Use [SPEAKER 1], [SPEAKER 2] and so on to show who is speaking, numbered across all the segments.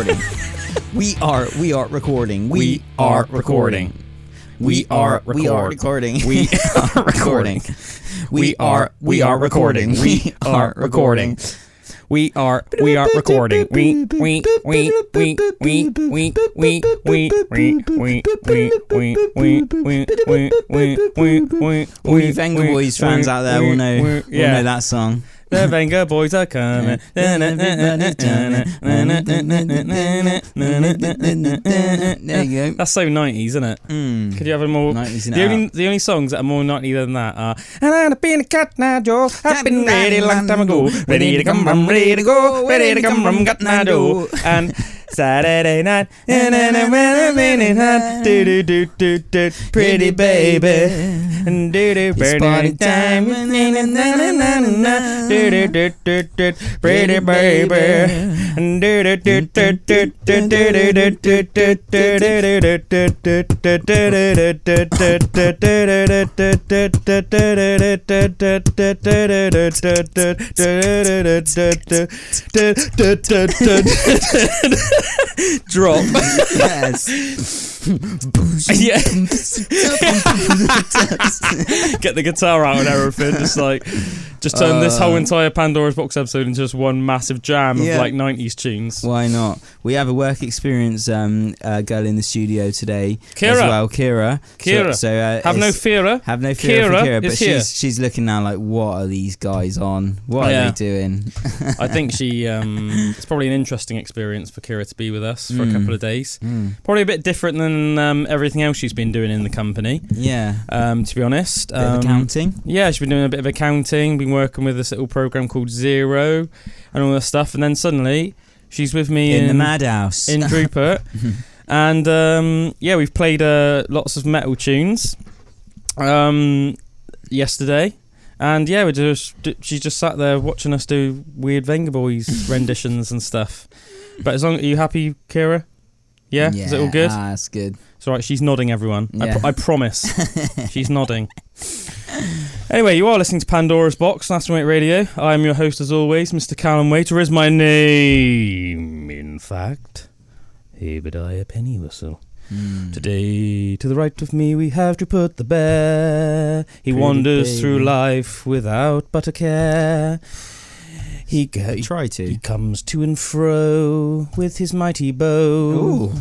[SPEAKER 1] recording. We are recording. We are recording. We are recording. We are recording. We are recording. We are recording. We are recording. All you Venga Boys fans out there will know that song. The Venga Boys are coming. There you go. That's so 90s, isn't it? Could you have a more 90s? The only songs that are more 90s than that are "And I've been a cat now, Joe. I've been ready a long time ago. Ready to come from, ready to go. Ready to come from, got now, Joe." And Saturday night, and then I'm in hot, do do do do, pretty baby, and do do party time, do do do do do, pretty baby, and do do do do do do drop. Yes. Yeah. Get the guitar out and everything. Just turn this whole entire Pandora's Box episode into just one massive jam of like 90s tunes. Why not? We have a work experience girl in the studio today. Kira. As well. Kira. So have no fear. Have no fear for Kira. But she's looking now like, what are these guys on? What are they doing? I think it's probably an interesting experience for Kira to be with us for a couple of days. Probably a bit different than everything else she's been doing in the company. Yeah. To be honest. Bit of accounting. Yeah, she's been doing a bit of accounting, been working with this little program called Zero and all that stuff, and then suddenly she's with me in the madhouse in Rupert. And we've played lots of metal tunes yesterday. And yeah, she's just sat there watching us do weird Venga Boys renditions and stuff. But are you happy, Kira? Yeah? Is it all good? That's good. It's all right, she's nodding, everyone. Yeah. I promise. She's nodding. Anyway, you are listening to Pandora's Box, Aspen Waite Radio. I am your host, as always, Mr. Calum Waiter is my name, in fact. Obadiah Pennywhistle. Today, to the right of me, we have to put the bear. He wanders through life without but a care. He comes to and fro with his mighty bow. Ooh.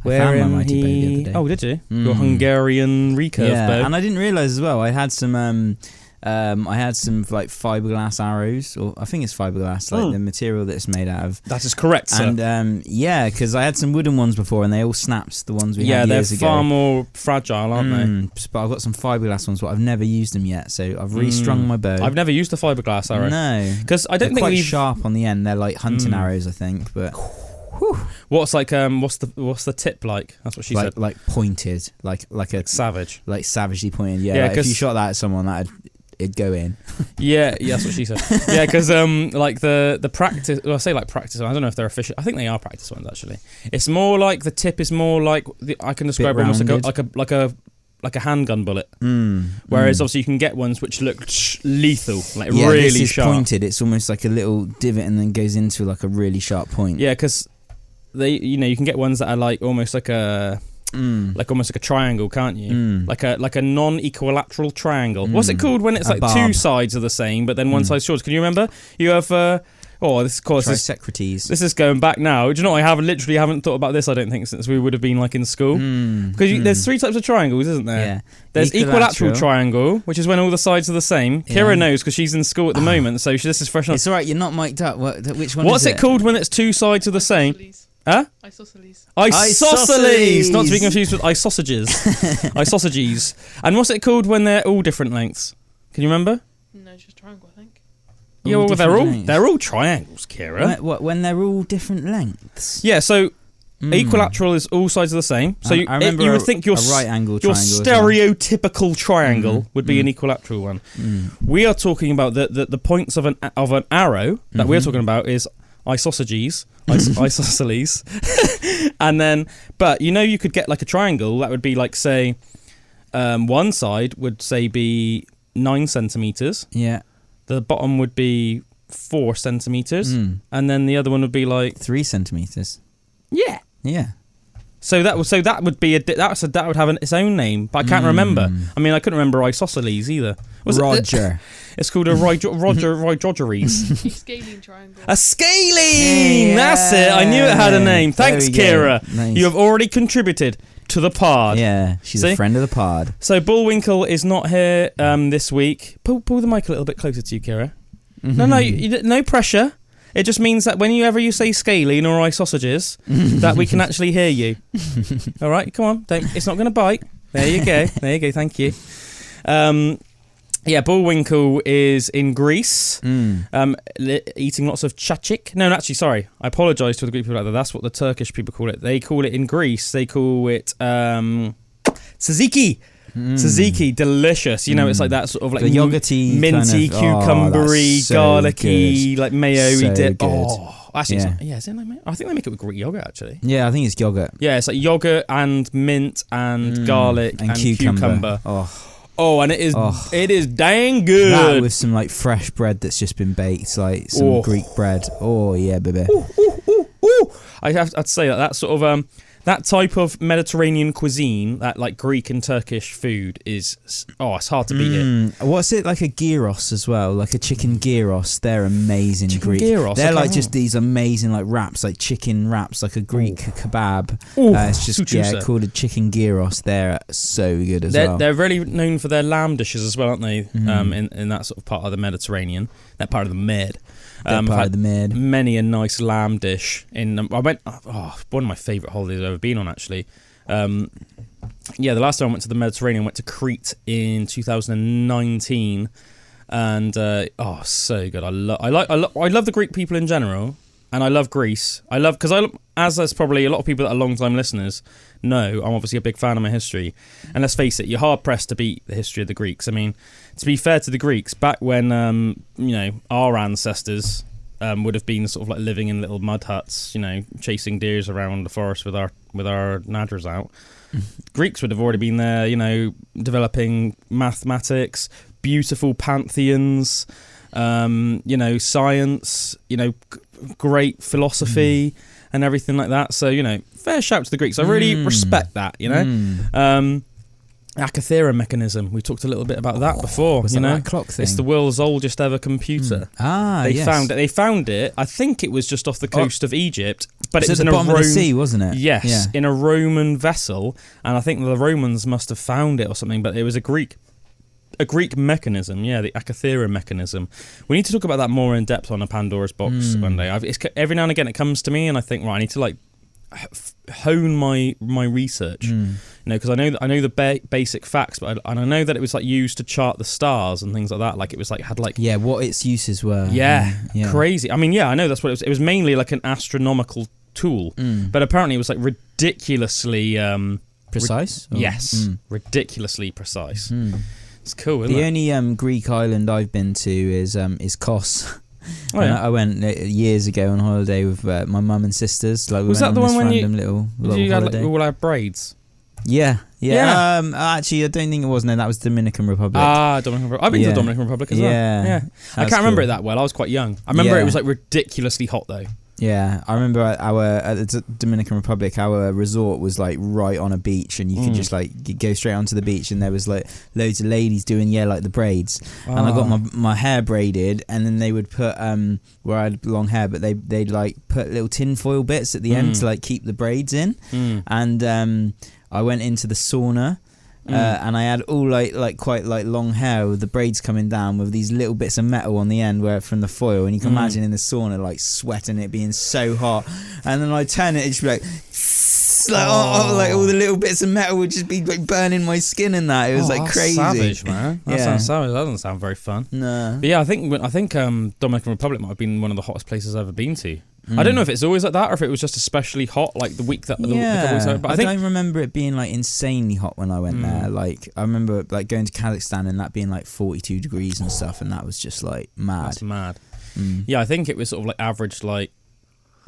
[SPEAKER 1] I found my mighty bow the other day. Oh, did you? Your Hungarian recurve bow. And I didn't realise as well. I had some like fiberglass arrows, or I think it's fiberglass, like the material that it's made out of. That is correct, sir. And because I had some wooden ones before, and they all snapped. The ones we had years ago. Yeah, they're far more fragile, aren't they? But I've got some fiberglass ones, but I've never used them yet. So I've restrung my bow. I've never used a fiberglass arrow. No, because I don't think quite sharp on the end. They're like hunting arrows, I think, but. What's like what's the tip like? That's what she said. Like pointed, like a savage, like savagely pointed. Yeah, like if you shot that at someone, it'd go in. yeah, that's what she said. Yeah, because like the practice. Well, I say like practice. I don't know if they're official. I think they are practice ones actually. It's more like the tip is more like I can describe it almost like a handgun bullet. Whereas obviously you can get ones which look lethal, like really this is sharp. Pointed. It's almost like a little divot and then goes into like a really sharp point. Yeah, because you can get ones that are like almost like a triangle, can't you? Like a non-equilateral triangle. What's it called when it's like two sides are the same but then one side's short? Can you remember? You have trisecretes. This is going back now. Do you know what? I haven't thought about this, I don't think, since we would have been like in school. Because there's three types of triangles, isn't there? Yeah. There's equilateral triangle, which is when all the sides are the same. Yeah. Kira knows because she's in school at the moment, so this is fresh on. It's alright, you're not mic'd up. Which one What's it called when it's two sides are the same? Huh? Isosceles. Not to be confused with isosages. Isosages. And what's it called when they're all different lengths? Can you remember? No, just triangle, I think. Yeah, well, they're all triangles, Kira. When they're all different lengths? Yeah, so equilateral is all sides are the same. So you would think your right angle triangle, your stereotypical triangle would be an equilateral one. We are talking about the points of an arrow that we're talking about is isosages. Isosceles. And then, but you could get like a triangle that would be like, say, one side would say be 9 centimeters. Yeah. The bottom would be 4 centimeters. And then the other one would be like 3 centimeters. Yeah.
[SPEAKER 2] So that would be that would have its own name, but I can't remember. I mean, I couldn't remember isosceles either.
[SPEAKER 1] Roger.
[SPEAKER 2] It's called a Rogeries.
[SPEAKER 3] A scalene triangle.
[SPEAKER 2] A scalene! Yeah. That's it. I knew it had a name. Thanks, Kira. Nice. You have already contributed to the pod.
[SPEAKER 1] Yeah, she's a friend of the pod.
[SPEAKER 2] So Bullwinkle is not here this week. Pull the mic a little bit closer to you, Kira. Mm-hmm. No pressure. It just means that whenever you say scalene or isausages, that we can actually hear you. All right, come on. It's not going to bite. There you go. Thank you. Bullwinkle is in Greece, eating lots of chachik. No, actually, sorry. I apologise to the Greek people out there. That's what the Turkish people call it. They call it in Greece. They call it tzatziki. Tzatziki, delicious. You know, it's like that sort of like
[SPEAKER 1] the yogurty,
[SPEAKER 2] minty, cucumbery, garlicky, like mayo-y dip.
[SPEAKER 1] Good.
[SPEAKER 2] Oh, actually, is it like mayo? I think they make it with Greek yogurt, actually.
[SPEAKER 1] Yeah, I think it's yogurt.
[SPEAKER 2] Yeah, it's like yogurt and mint and garlic and cucumber. Oh, and it is dang good.
[SPEAKER 1] That with some like fresh bread that's just been baked, like some Greek bread. Oh yeah, baby.
[SPEAKER 3] Ooh.
[SPEAKER 2] I have to say that sort of that type of Mediterranean cuisine, that like Greek and Turkish food is it's hard to beat it.
[SPEAKER 1] What's it like a gyros as well? Like a chicken gyros. They're amazing.
[SPEAKER 2] Chicken
[SPEAKER 1] Greek.
[SPEAKER 2] Gyros.
[SPEAKER 1] They're like just these amazing like wraps, like chicken wraps, like a Greek kebab. It's just called a chicken gyros. They're so good as well.
[SPEAKER 2] They're really known for their lamb dishes as well, aren't they? In that sort of part of the Mediterranean, that part of the Med. Many a nice lamb dish. I went. One of my favourite holidays I've ever been on, actually. The last time I went to the Mediterranean, I went to Crete in 2019, and so good. I love the Greek people in general, and I love Greece. As there's probably a lot of people that are long-time listeners know, I'm obviously a big fan of my history, and let's face it, you're hard pressed to beat the history of the Greeks. I mean, to be fair to the Greeks, back when our ancestors would have been sort of like living in little mud huts, chasing deers around the forest with our nadders out. Greeks would have already been there, developing mathematics, beautiful pantheons, science, great philosophy and everything like that. So, fair shout to the Greeks. I really respect that, Acathera mechanism. We talked a little bit about that before.
[SPEAKER 1] That clock thing?
[SPEAKER 2] It's the world's oldest ever computer. They found it. I think it was just off the coast of Egypt, but it was in the bottom of the sea,
[SPEAKER 1] wasn't it?
[SPEAKER 2] Yes, in a Roman vessel, and I think the Romans must have found it or something. But it was a Greek mechanism. Yeah, the Acathera mechanism. We need to talk about that more in depth on a Pandora's box one day. Every now and again it comes to me, and I think, right, I need to hone my research, because I know the basic facts, but I know that it was used to chart the stars and things like that. Like it was had
[SPEAKER 1] what its uses were.
[SPEAKER 2] Crazy. I mean, I know that's what it was. It was mainly like an astronomical tool, but apparently it was ridiculously
[SPEAKER 1] precise.
[SPEAKER 2] Ridiculously precise. It's cool. Isn't
[SPEAKER 1] the
[SPEAKER 2] it?
[SPEAKER 1] only Greek island I've been to is Kos. I went years ago on holiday with my mum and sisters.
[SPEAKER 2] Was that the one when you had all our braids?
[SPEAKER 1] Yeah. Actually, I don't think it was. No, that was Dominican Republic.
[SPEAKER 2] Dominican Republic. I've been to the Dominican Republic as well. Yeah. I can't remember it that well. I was quite young. I remember it was ridiculously hot though.
[SPEAKER 1] Yeah, I remember at the Dominican Republic, our resort was right on a beach, and you could just go straight onto the beach, and there was loads of ladies doing the braids, and I got my hair braided, and then they would put where I had long hair, but they'd put little tinfoil bits at the end to keep the braids in, and I went into the sauna. And I had all quite long hair with the braids coming down with these little bits of metal on the end from the foil, and you can imagine in the sauna sweating, it being so hot, and then I turn it, it'd be all the little bits of metal would just be burning my skin and that. It was crazy.
[SPEAKER 2] Savage, man. That sounds savage. That doesn't sound very fun.
[SPEAKER 1] No.
[SPEAKER 2] But I think Dominican Republic might have been one of the hottest places I've ever been to. I don't know if it's always like that or if it was just especially hot the week that the weeks ago. But
[SPEAKER 1] I don't remember it being insanely hot when I went there. I remember going to Kazakhstan and that being 42 degrees and stuff, and that was just mad.
[SPEAKER 2] That's mad. I think it was sort of averaged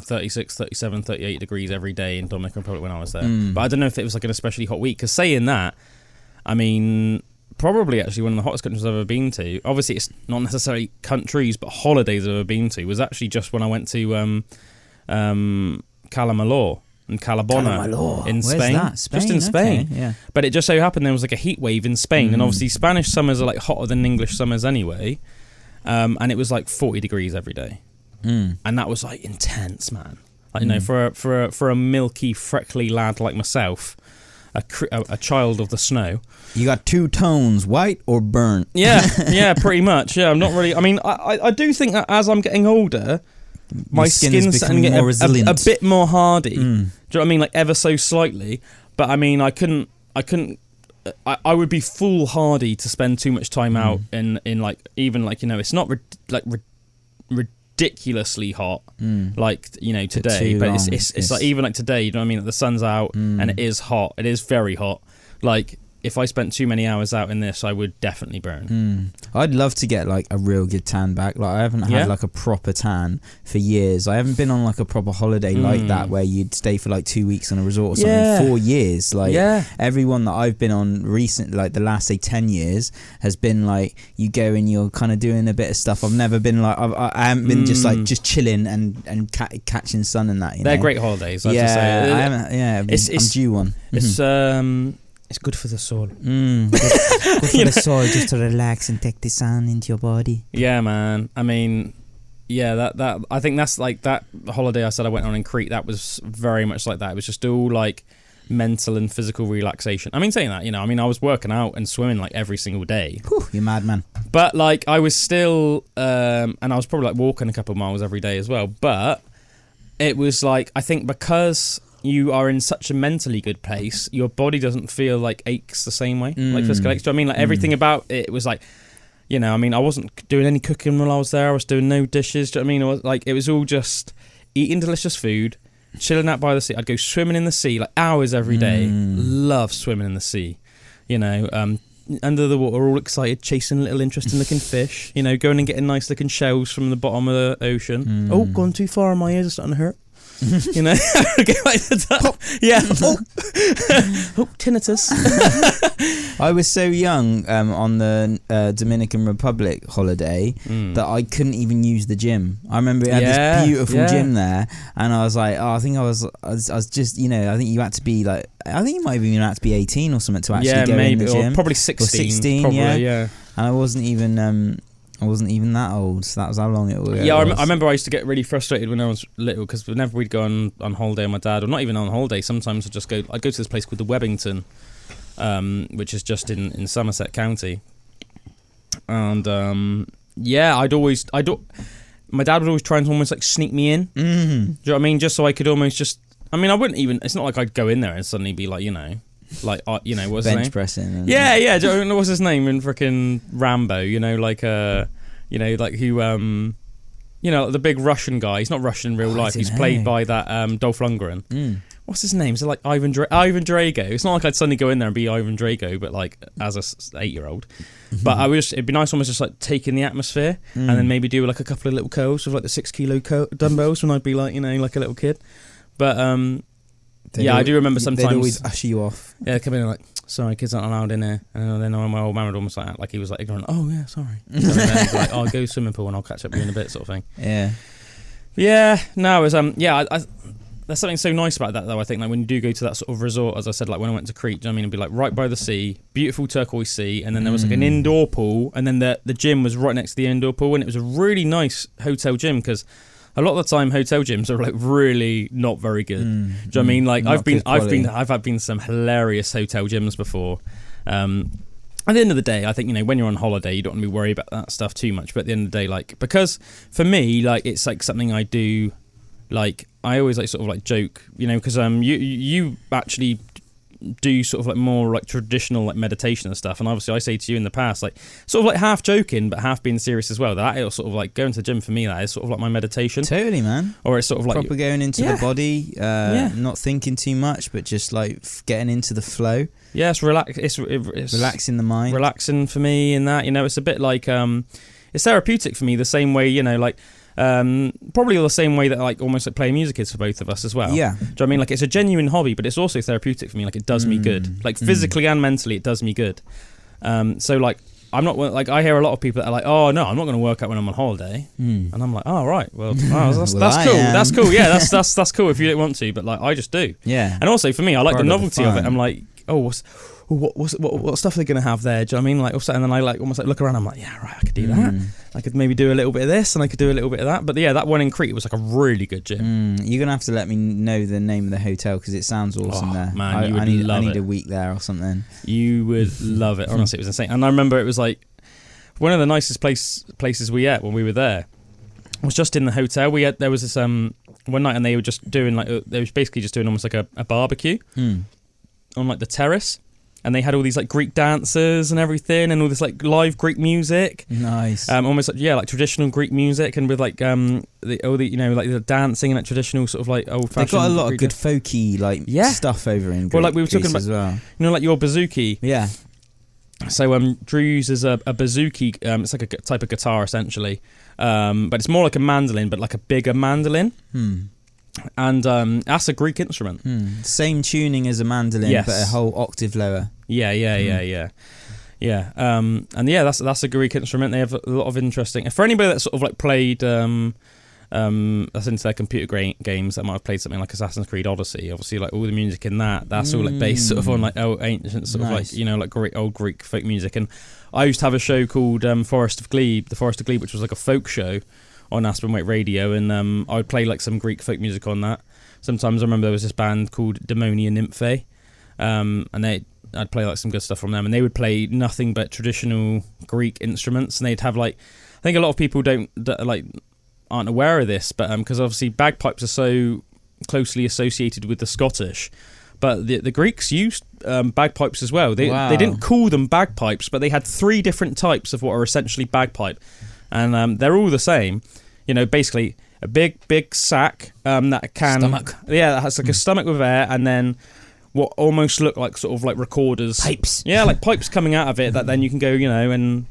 [SPEAKER 2] 36, 37, 38 degrees every day in Dominican Republic when I was there. But I don't know if it was an especially hot week, because saying that, I mean, probably actually one of the hottest countries I've ever been to. Obviously, it's not necessarily countries, but holidays I've ever been to was actually just when I went to Calum, and Calabona in Spain.
[SPEAKER 1] Where's that? Spain?
[SPEAKER 2] Just in Spain.
[SPEAKER 1] Okay, yeah.
[SPEAKER 2] But it just so happened there was like a heat wave in Spain, and obviously Spanish summers are like hotter than English summers anyway. And it was like 40 degrees every day, and that was like intense, man. Like, you know, for a milky, freckly lad like myself, a child of the snow.
[SPEAKER 1] You got two tones, white or burnt.
[SPEAKER 2] Yeah, pretty much. Yeah, I'm not really. I mean, I do think that as I'm getting older, my skin's starting to get a bit more hardy. Do you know what I mean? Like ever so slightly. But I mean, I couldn't. I would be foolhardy to spend too much time out in like, even like, you know, it's not ridiculously hot like, you know, today, but it's like even like today, you know what I mean, like the sun's out and it is hot, it is very hot. Like if I spent too many hours out in this, I would definitely burn.
[SPEAKER 1] I'd love to get like a real good tan back. Like I haven't had like a proper tan for years. I haven't been on like a proper holiday like that where you'd stay for like 2 weeks on a resort or something. 4 years. Like everyone that I've been on recent, like the last say 10 years, has been like you go and you're kind of doing a bit of stuff. I've never been like I haven't been just like just chilling and catching sun and that.
[SPEAKER 2] They're great holidays. I haven't.
[SPEAKER 1] I'm due one.
[SPEAKER 2] It's good for the soul.
[SPEAKER 1] Good for the soul, just to relax and take the sun into your body.
[SPEAKER 2] Yeah, man. I mean, yeah, that I think that's like that holiday I said I went on in Crete. That was very much like that. It was just all like mental and physical relaxation. I mean, saying that, you know, I mean, I was working out and swimming like every single day.
[SPEAKER 1] Whew, you madman.
[SPEAKER 2] But like, I was still, and I was probably like walking a couple of miles every day as well. But it was like, I think because you are in such a mentally good place, your body doesn't feel like aches the same way, like physical aches. Do you know what I mean? Like everything about it was like, you know, I mean, I wasn't doing any cooking while I was there. I was doing no dishes. Do you know what I mean? It was like, it was all just eating delicious food, chilling out by the sea. I'd go swimming in the sea like hours every day. Love swimming in the sea, you know, under the water, all excited, chasing little interesting looking fish, you know, going and getting nice looking shells from the bottom of the ocean. Oh, gone too far, my ears are starting to hurt. You know, get right to the top. Yeah. Tinnitus.
[SPEAKER 1] I was so young on the Dominican Republic holiday that I couldn't even use the gym. I remember it had this beautiful gym there, and I was like, I think I was just, you know, I think you had to be like, I think you might have even had to be 18 or something to actually go in the gym.
[SPEAKER 2] Or probably 16.
[SPEAKER 1] Or 16,
[SPEAKER 2] probably,
[SPEAKER 1] yeah. And I wasn't even that old, so that was how long it was.
[SPEAKER 2] Yeah, I remember I used to get really frustrated when I was little, because whenever we'd go on holiday with my dad, or not even on holiday, sometimes I'd go to this place called the Webbington, which is just in Somerset County. And my dad would always try and almost like sneak me in. Do you know what I mean? Just so I could almost just, I mean, I wouldn't even, it's not like I'd go in there and suddenly be like, you know, like, you know, what's his name?
[SPEAKER 1] Bench pressing.
[SPEAKER 2] Yeah. Do you know what's his name in frickin' Rambo? You know, like, you know, like who, you know, the big Russian guy. He's not Russian in real life. He's played by that Dolph Lundgren. What's his name? So like Ivan Drago. It's not like I'd suddenly go in there and be Ivan Drago, but like as a 8-year-old. But it'd be nice almost just like taking the atmosphere and then maybe do like a couple of little curls with like the 6 kilo dumbbells when I'd be like, you know, like a little kid. But I do remember sometimes
[SPEAKER 1] they'd always usher you off.
[SPEAKER 2] Yeah, come in and like, sorry, kids aren't allowed in here. And then my old man would almost like he was like ignorant. Oh yeah, sorry. And then he'd be like, I'll go swimming pool and I'll catch up with you in a bit, sort of thing. Yeah. No, it was I there's something so nice about that though. I think like when you do go to that sort of resort, as I said, like when I went to Crete, do you know what I mean? It'd be like right by the sea, beautiful turquoise sea, and then there was like an indoor pool, and then the gym was right next to the indoor pool, and it was a really nice hotel gym, because a lot of the time hotel gyms are like really not very good. Do you know what I mean? Like I've been some hilarious hotel gyms before. At the end of the day, I think, you know, when you're on holiday, you don't want to be worried about that stuff too much. But at the end of the day, like, because for me, like, it's like something I do, like, I always like sort of like joke, you know, because you actually do sort of like more like traditional like meditation and stuff, and obviously I say to you in the past, like sort of like half joking but half being serious as well, that is sort of like going to the gym for me, that is sort of like my meditation.
[SPEAKER 1] Totally, man.
[SPEAKER 2] Or it's sort of like
[SPEAKER 1] proper going into the body, not thinking too much, but just like getting into the flow.
[SPEAKER 2] Yeah, it's
[SPEAKER 1] relaxing the mind,
[SPEAKER 2] relaxing for me. In that, you know, it's a bit like it's therapeutic for me, the same way, you know, like probably the same way that like almost like playing music is for both of us as well.
[SPEAKER 1] Yeah.
[SPEAKER 2] Do you know what I mean? Like it's a genuine hobby, but it's also therapeutic for me. Like it does me good, like physically and mentally, it does me good. So like I'm not like, I hear a lot of people that are like, oh no, I'm not going to work out when I'm on holiday, and I'm like, oh right, well, that's cool. That's cool. Yeah, that's cool if you don't want to, but like I just do.
[SPEAKER 1] Yeah.
[SPEAKER 2] And also for me, I like the novelty of it. I'm like, oh, what stuff are they going to have there? Do you know what I mean? Like, and then I like almost like look around. I'm like, yeah, right, I could do that. I could maybe do a little bit of this, and I could do a little bit of that. But yeah, that one in Crete was like a really good gym.
[SPEAKER 1] You're gonna have to let me know the name of the hotel because it sounds awesome there.
[SPEAKER 2] Man, I
[SPEAKER 1] need a week there or something.
[SPEAKER 2] You would love it. Honestly, it was insane. And I remember it was like one of the nicest places we ate when we were there. Was just in the hotel. There was this one night, and they were just doing they were basically just doing almost like a barbecue on like the terrace. And they had all these like Greek dancers and everything, and all this like live Greek music.
[SPEAKER 1] Nice.
[SPEAKER 2] Almost like like traditional Greek music, and with like the dancing and that traditional sort of like old fashioned.
[SPEAKER 1] They've got a lot of good folky stuff over in Greece.
[SPEAKER 2] Well, like we were talking about
[SPEAKER 1] as well.
[SPEAKER 2] Like your bouzouki.
[SPEAKER 1] Yeah.
[SPEAKER 2] So Drew's is a bouzouki. It's like a type of guitar essentially, but it's more like a mandolin, but like a bigger mandolin. And that's a Greek instrument.
[SPEAKER 1] Same tuning as a mandolin, but a whole octave lower.
[SPEAKER 2] Yeah. And yeah, that's a Greek instrument. They have a lot of interesting. For anybody that's sort of like played, that's into their computer games, that might have played something like Assassin's Creed Odyssey. Obviously, like all the music in that's all like based sort of on like ancient sort of like like great old Greek folk music. And I used to have a show called the Forest of Glebe, which was like a folk show on Aspen Waite Radio, and I would play like some Greek folk music on that. Sometimes I remember there was this band called Daemonia Nymphae, and I'd play like some good stuff from them, and they would play nothing but traditional Greek instruments, and they'd have like, I think a lot of people aren't aware of this, but because obviously bagpipes are so closely associated with the Scottish, but the Greeks used bagpipes as well. They didn't call them bagpipes, but they had 3 different types of what are essentially bagpipe, and they're all the same. Basically a big sack that can
[SPEAKER 1] stomach.
[SPEAKER 2] Yeah, that has like a stomach with air, and then what almost look like sort of like recorders,
[SPEAKER 1] pipes.
[SPEAKER 2] Yeah, like pipes coming out of it that then you can go, and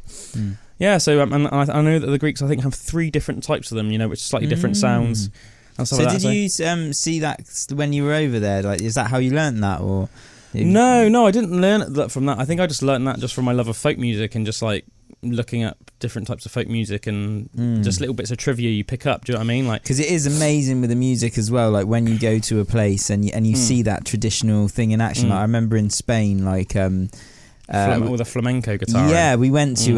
[SPEAKER 2] yeah. So and I know that the Greeks I think have 3 different types of them, which slightly different sounds. And
[SPEAKER 1] so did you see that when you were over there? Like, is that how you learnt that, or?
[SPEAKER 2] No, I didn't learn that from that. I think I just learnt that just from my love of folk music and just like looking at different types of folk music and just little bits of trivia you pick up. Do you know what I mean? Like,
[SPEAKER 1] because it is amazing with the music as well. Like when you go to a place and you see that traditional thing in action. Like, I remember in Spain, like
[SPEAKER 2] with a flamenco guitar.
[SPEAKER 1] Yeah, we went to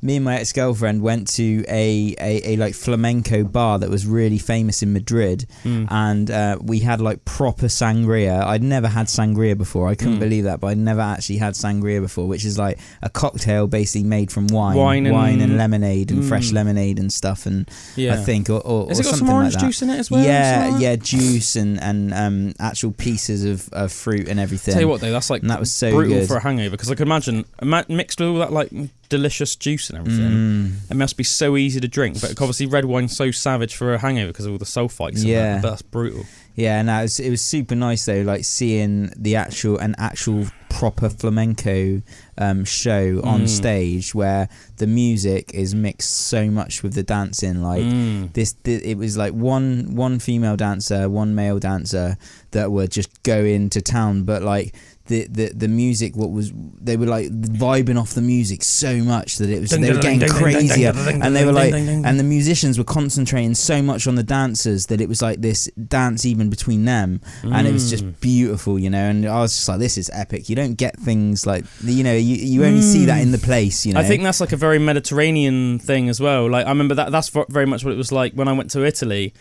[SPEAKER 1] me and my ex-girlfriend went to a like flamenco bar that was really famous in Madrid, and we had like proper sangria. I'd never had sangria before. I couldn't believe that, but I'd never actually had sangria before, which is like a cocktail basically made from wine and lemonade and fresh lemonade and stuff. And I think or
[SPEAKER 2] has it got
[SPEAKER 1] something
[SPEAKER 2] some orange
[SPEAKER 1] like that.
[SPEAKER 2] Juice in it as well?
[SPEAKER 1] Yeah, juice and actual pieces of fruit and everything.
[SPEAKER 2] Tell you what though, that's like,
[SPEAKER 1] and that was so
[SPEAKER 2] brutal
[SPEAKER 1] good
[SPEAKER 2] for a hangover, because I could imagine mixed with all that like delicious juice and everything, it must be so easy to drink. But obviously red wine's so savage for a hangover because of all the sulfites. Yeah, but that's brutal.
[SPEAKER 1] Yeah, no, it was super nice though, like seeing an actual proper flamenco show on stage where the music is mixed so much with the dancing. Like it was like one female dancer, one male dancer that were just going to town, but like the music, they were like vibing off the music so much that they were getting crazier, and they were like, and the musicians were concentrating so much on the dancers that it was like this dance even between them, and it was just beautiful, and I was just like, this is epic. You don't get things like, you only see that in the place, I
[SPEAKER 2] think that's like a very Mediterranean thing as well. Like I remember that's very much what it was like when I went to Italy.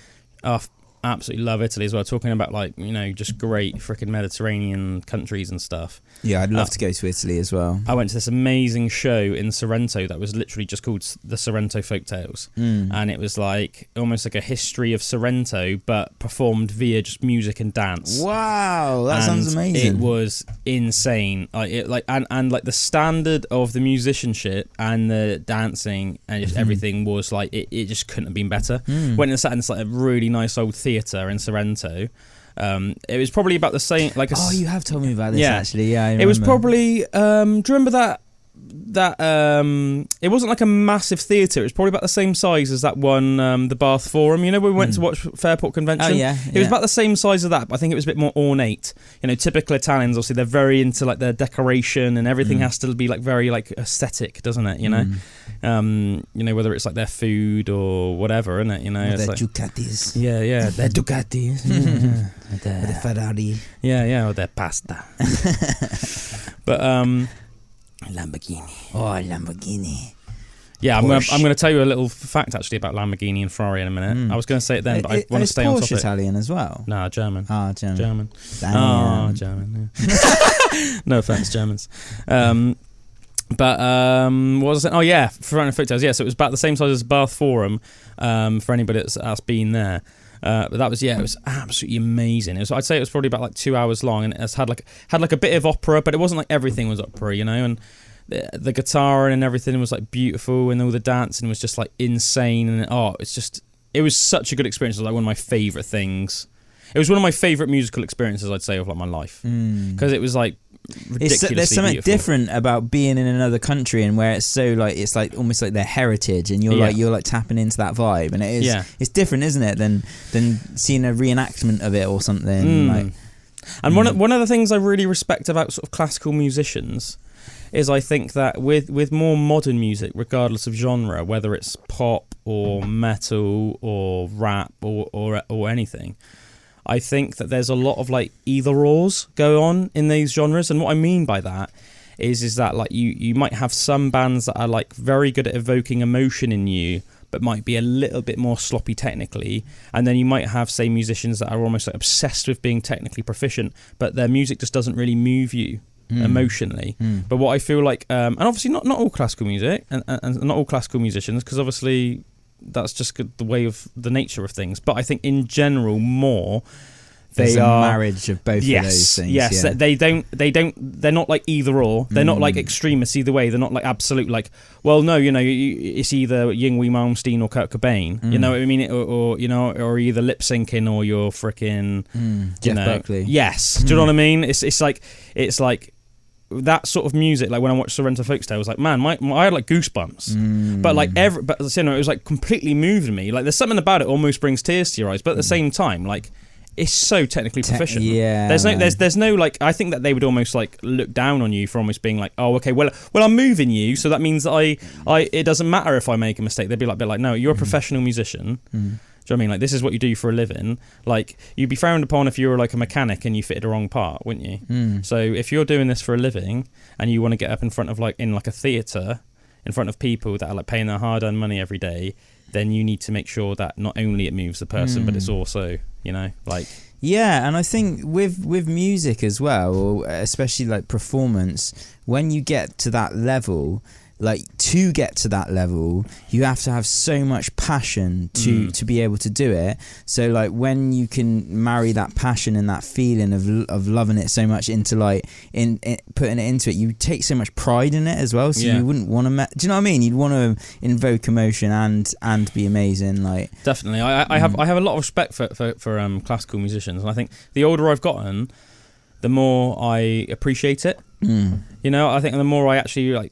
[SPEAKER 2] Absolutely love Italy as well, talking about like, just great freaking Mediterranean countries and stuff.
[SPEAKER 1] Yeah, I'd love to go to Italy as well.
[SPEAKER 2] I went to this amazing show in Sarrento that was literally just called the Sarrento Folktales, and it was like almost like a history of Sarrento but performed via just music and dance.
[SPEAKER 1] Wow, that sounds amazing.
[SPEAKER 2] It was insane. And like the standard of the musicianship and the dancing and just everything was like, it just couldn't have been better. Went and sat in this like a really nice old theatre in Sarrento. It was probably about the same. Like
[SPEAKER 1] you have told me about this actually. Yeah, I remember.
[SPEAKER 2] It was probably. Do you remember that it wasn't like a massive theatre. It was probably about the same size as that one, the Bath Forum. You know, we went to watch Fairport Convention.
[SPEAKER 1] Oh yeah,
[SPEAKER 2] it was about the same size as that, but I think it was a bit more ornate. You know, typical Italians, obviously, they're very into like their decoration, and everything has to be like very like aesthetic, doesn't it? You know, you know, whether it's like their food or whatever, isn't it? You know,
[SPEAKER 1] or their
[SPEAKER 2] like,
[SPEAKER 1] Ducatis.
[SPEAKER 2] Yeah, their Ducatis.
[SPEAKER 1] The Ferrari.
[SPEAKER 2] Yeah, or their pasta. But Lamborghini.
[SPEAKER 1] Oh, Lamborghini.
[SPEAKER 2] Yeah, I'm going to tell you a little fact actually about Lamborghini and Ferrari in a minute. I was going to say it then, but I want to stay on topic.
[SPEAKER 1] Italian as well?
[SPEAKER 2] Nah, German.
[SPEAKER 1] Ah, German.
[SPEAKER 2] Oh, German. Yeah. No offense, Germans. But what was it? Oh yeah, Ferrari and Folktales. Yeah, so it was about the same size as Bath Forum. For anybody that's been there. But that was it was absolutely amazing. I'd say it was probably about like 2 hours long, and it had like a bit of opera, but it wasn't like everything was opera, you know. And the guitar and everything was like beautiful, and all the dancing was just like insane. And it was such a good experience. It was like one of my favourite things. It was one of my favourite musical experiences, I'd say, of like my life, because it was like ridiculously
[SPEAKER 1] there's something
[SPEAKER 2] beautiful.
[SPEAKER 1] Different about being in another country, and where it's like almost like their heritage, and you're like tapping into that vibe, and it is it's different, isn't it, than seeing a reenactment of it or something. Like,
[SPEAKER 2] and one of the things I really respect about sort of classical musicians is I think that with more modern music, regardless of genre, whether it's pop or metal or rap or anything, I think that there's a lot of like either-ors go on in these genres. And what I mean by that is that like you might have some bands that are like very good at evoking emotion in you, but might be a little bit more sloppy technically. And then you might have, say, musicians that are almost like obsessed with being technically proficient, but their music just doesn't really move you emotionally. But what I feel like, and obviously not all classical music and not all classical musicians, because obviously that's just the way of the nature of things. But I think in general, more
[SPEAKER 1] there's a marriage of both of those things.
[SPEAKER 2] Yes, they're not like either or. They're not like extremists either way. They're not like absolute like, well, no, you know, it's either Yngwie Malmsteen or Kurt Cobain. You know what I mean? Or you know, or either lip syncing or you're freaking
[SPEAKER 1] Jeff Buckley.
[SPEAKER 2] Yes, do you know what I mean? It's like that sort of music, like when I watched Sarrento Folktales, I was like, man, I had like goosebumps. But like you know, it was like completely moved me. Like there's something about it almost brings tears to your eyes, but at the same time, like it's so technically proficient. There's no like, I think that they would almost like look down on you for almost being like, oh, okay, well I'm moving you, so that means that I it doesn't matter if I make a mistake. They'd be like, no, you're a professional musician. Do you know what I mean? Like, this is what you do for a living. Like, you'd be frowned upon if you were like a mechanic and you fitted a wrong part, wouldn't you? So if you're doing this for a living and you want to get up in front of in a theatre, in front of people that are like paying their hard-earned money every day, then you need to make sure that not only it moves the person, but it's also, you know, like...
[SPEAKER 1] Yeah, and I think with music as well, or especially like performance, when you get to that level... Like, to get to that level, you have to have so much passion to be able to do it. So, like, when you can marry that passion and that feeling of loving it so much into, like, in putting it into it, you take so much pride in it as well. So you wouldn't want to... do you know what I mean? You'd want to invoke emotion and be amazing. Like,
[SPEAKER 2] definitely. I have a lot of respect for classical musicians. And I think the older I've gotten, the more I appreciate it. You know, I think the more I actually, like,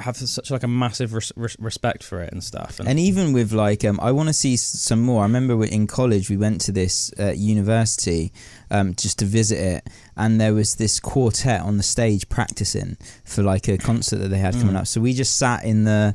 [SPEAKER 2] have such like a massive respect for it and stuff,
[SPEAKER 1] and even with like I want to see some more. I remember in college we went to this university just to visit it, and there was this quartet on the stage practicing for like a concert that they had coming up. So we just sat in the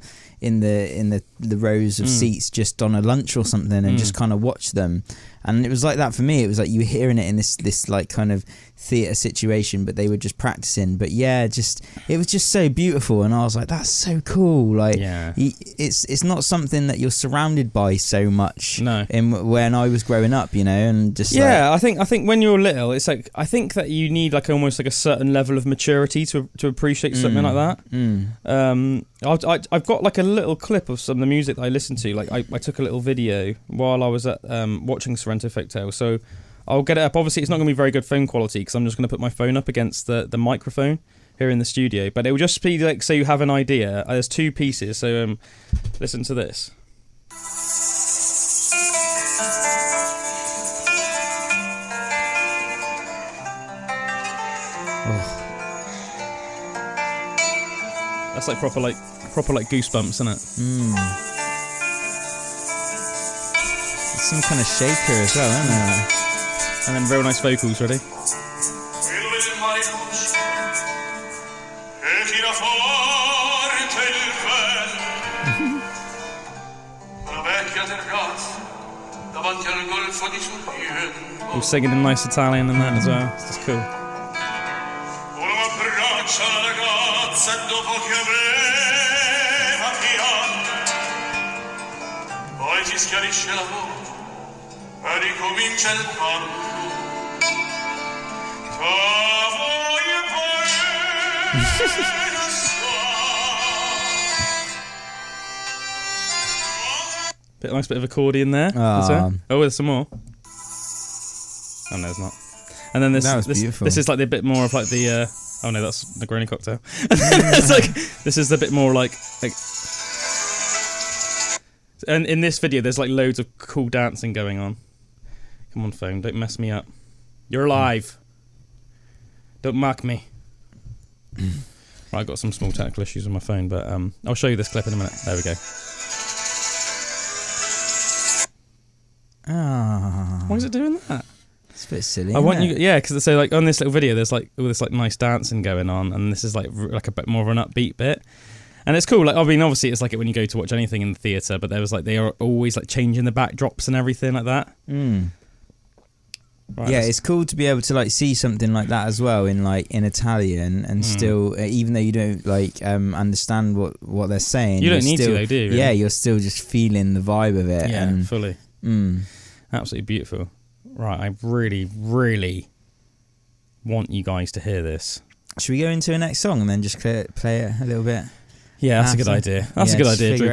[SPEAKER 1] rows of seats just on a lunch or something and just kind of watched them. And it was like that for me. It was like you were hearing it in this like kind of theatre situation, but they were just practicing. But yeah, it was just so beautiful, and I was like, that's so cool. Like, it's not something that you're surrounded by so much.
[SPEAKER 2] No.
[SPEAKER 1] When I was growing up, you know, and just
[SPEAKER 2] I think when you're little, it's like I think that you need like almost like a certain level of maturity to appreciate something like that. I've got like a little clip of some of the music that I listened to. Like I took a little video while I was at watching Sarrento Folktales, so I'll get it up. Obviously it's not going to be very good phone quality because I'm just going to put my phone up against the microphone here in the studio, but it will just be like so you have an idea. There's two pieces, so listen to this. That's like proper goosebumps, isn't it?
[SPEAKER 1] It's some kind of shaker as well, isn't there?
[SPEAKER 2] And then real nice vocals, ready? All singing in nice Italian and that as well. It's just cool. Nice bit of accordion there. Oh, there's some more. Oh no, there's not. And then this is like the bit more of like the. Oh no, that's Negroni cocktail. It's like this is a bit more like. And in this video, there's like loads of cool dancing going on. Come on, phone, don't mess me up. You're alive. Don't mock me. Right, I've got some small technical issues on my phone, but I'll show you this clip in a minute. There we go. Why is it doing that?
[SPEAKER 1] It's a bit silly.
[SPEAKER 2] Because they say like on this little video, there's like all this like nice dancing going on, and this is like a bit more of an upbeat bit, and it's cool. Like I mean, obviously it's like it when you go to watch anything in the theatre, but there was like they are always like changing the backdrops and everything like that. Right,
[SPEAKER 1] yeah, it's cool to be able to like see something like that as well in Italian and still, even though you don't like understand what they're saying,
[SPEAKER 2] you don't need to though, do you? Really?
[SPEAKER 1] Yeah, you're still just feeling the vibe of it.
[SPEAKER 2] Yeah, and fully. Absolutely beautiful. Right, I really, really want you guys to hear this.
[SPEAKER 1] Should we go into the next song and then just play it a little bit?
[SPEAKER 2] Yeah, that's a good idea. That's a good idea, Drew.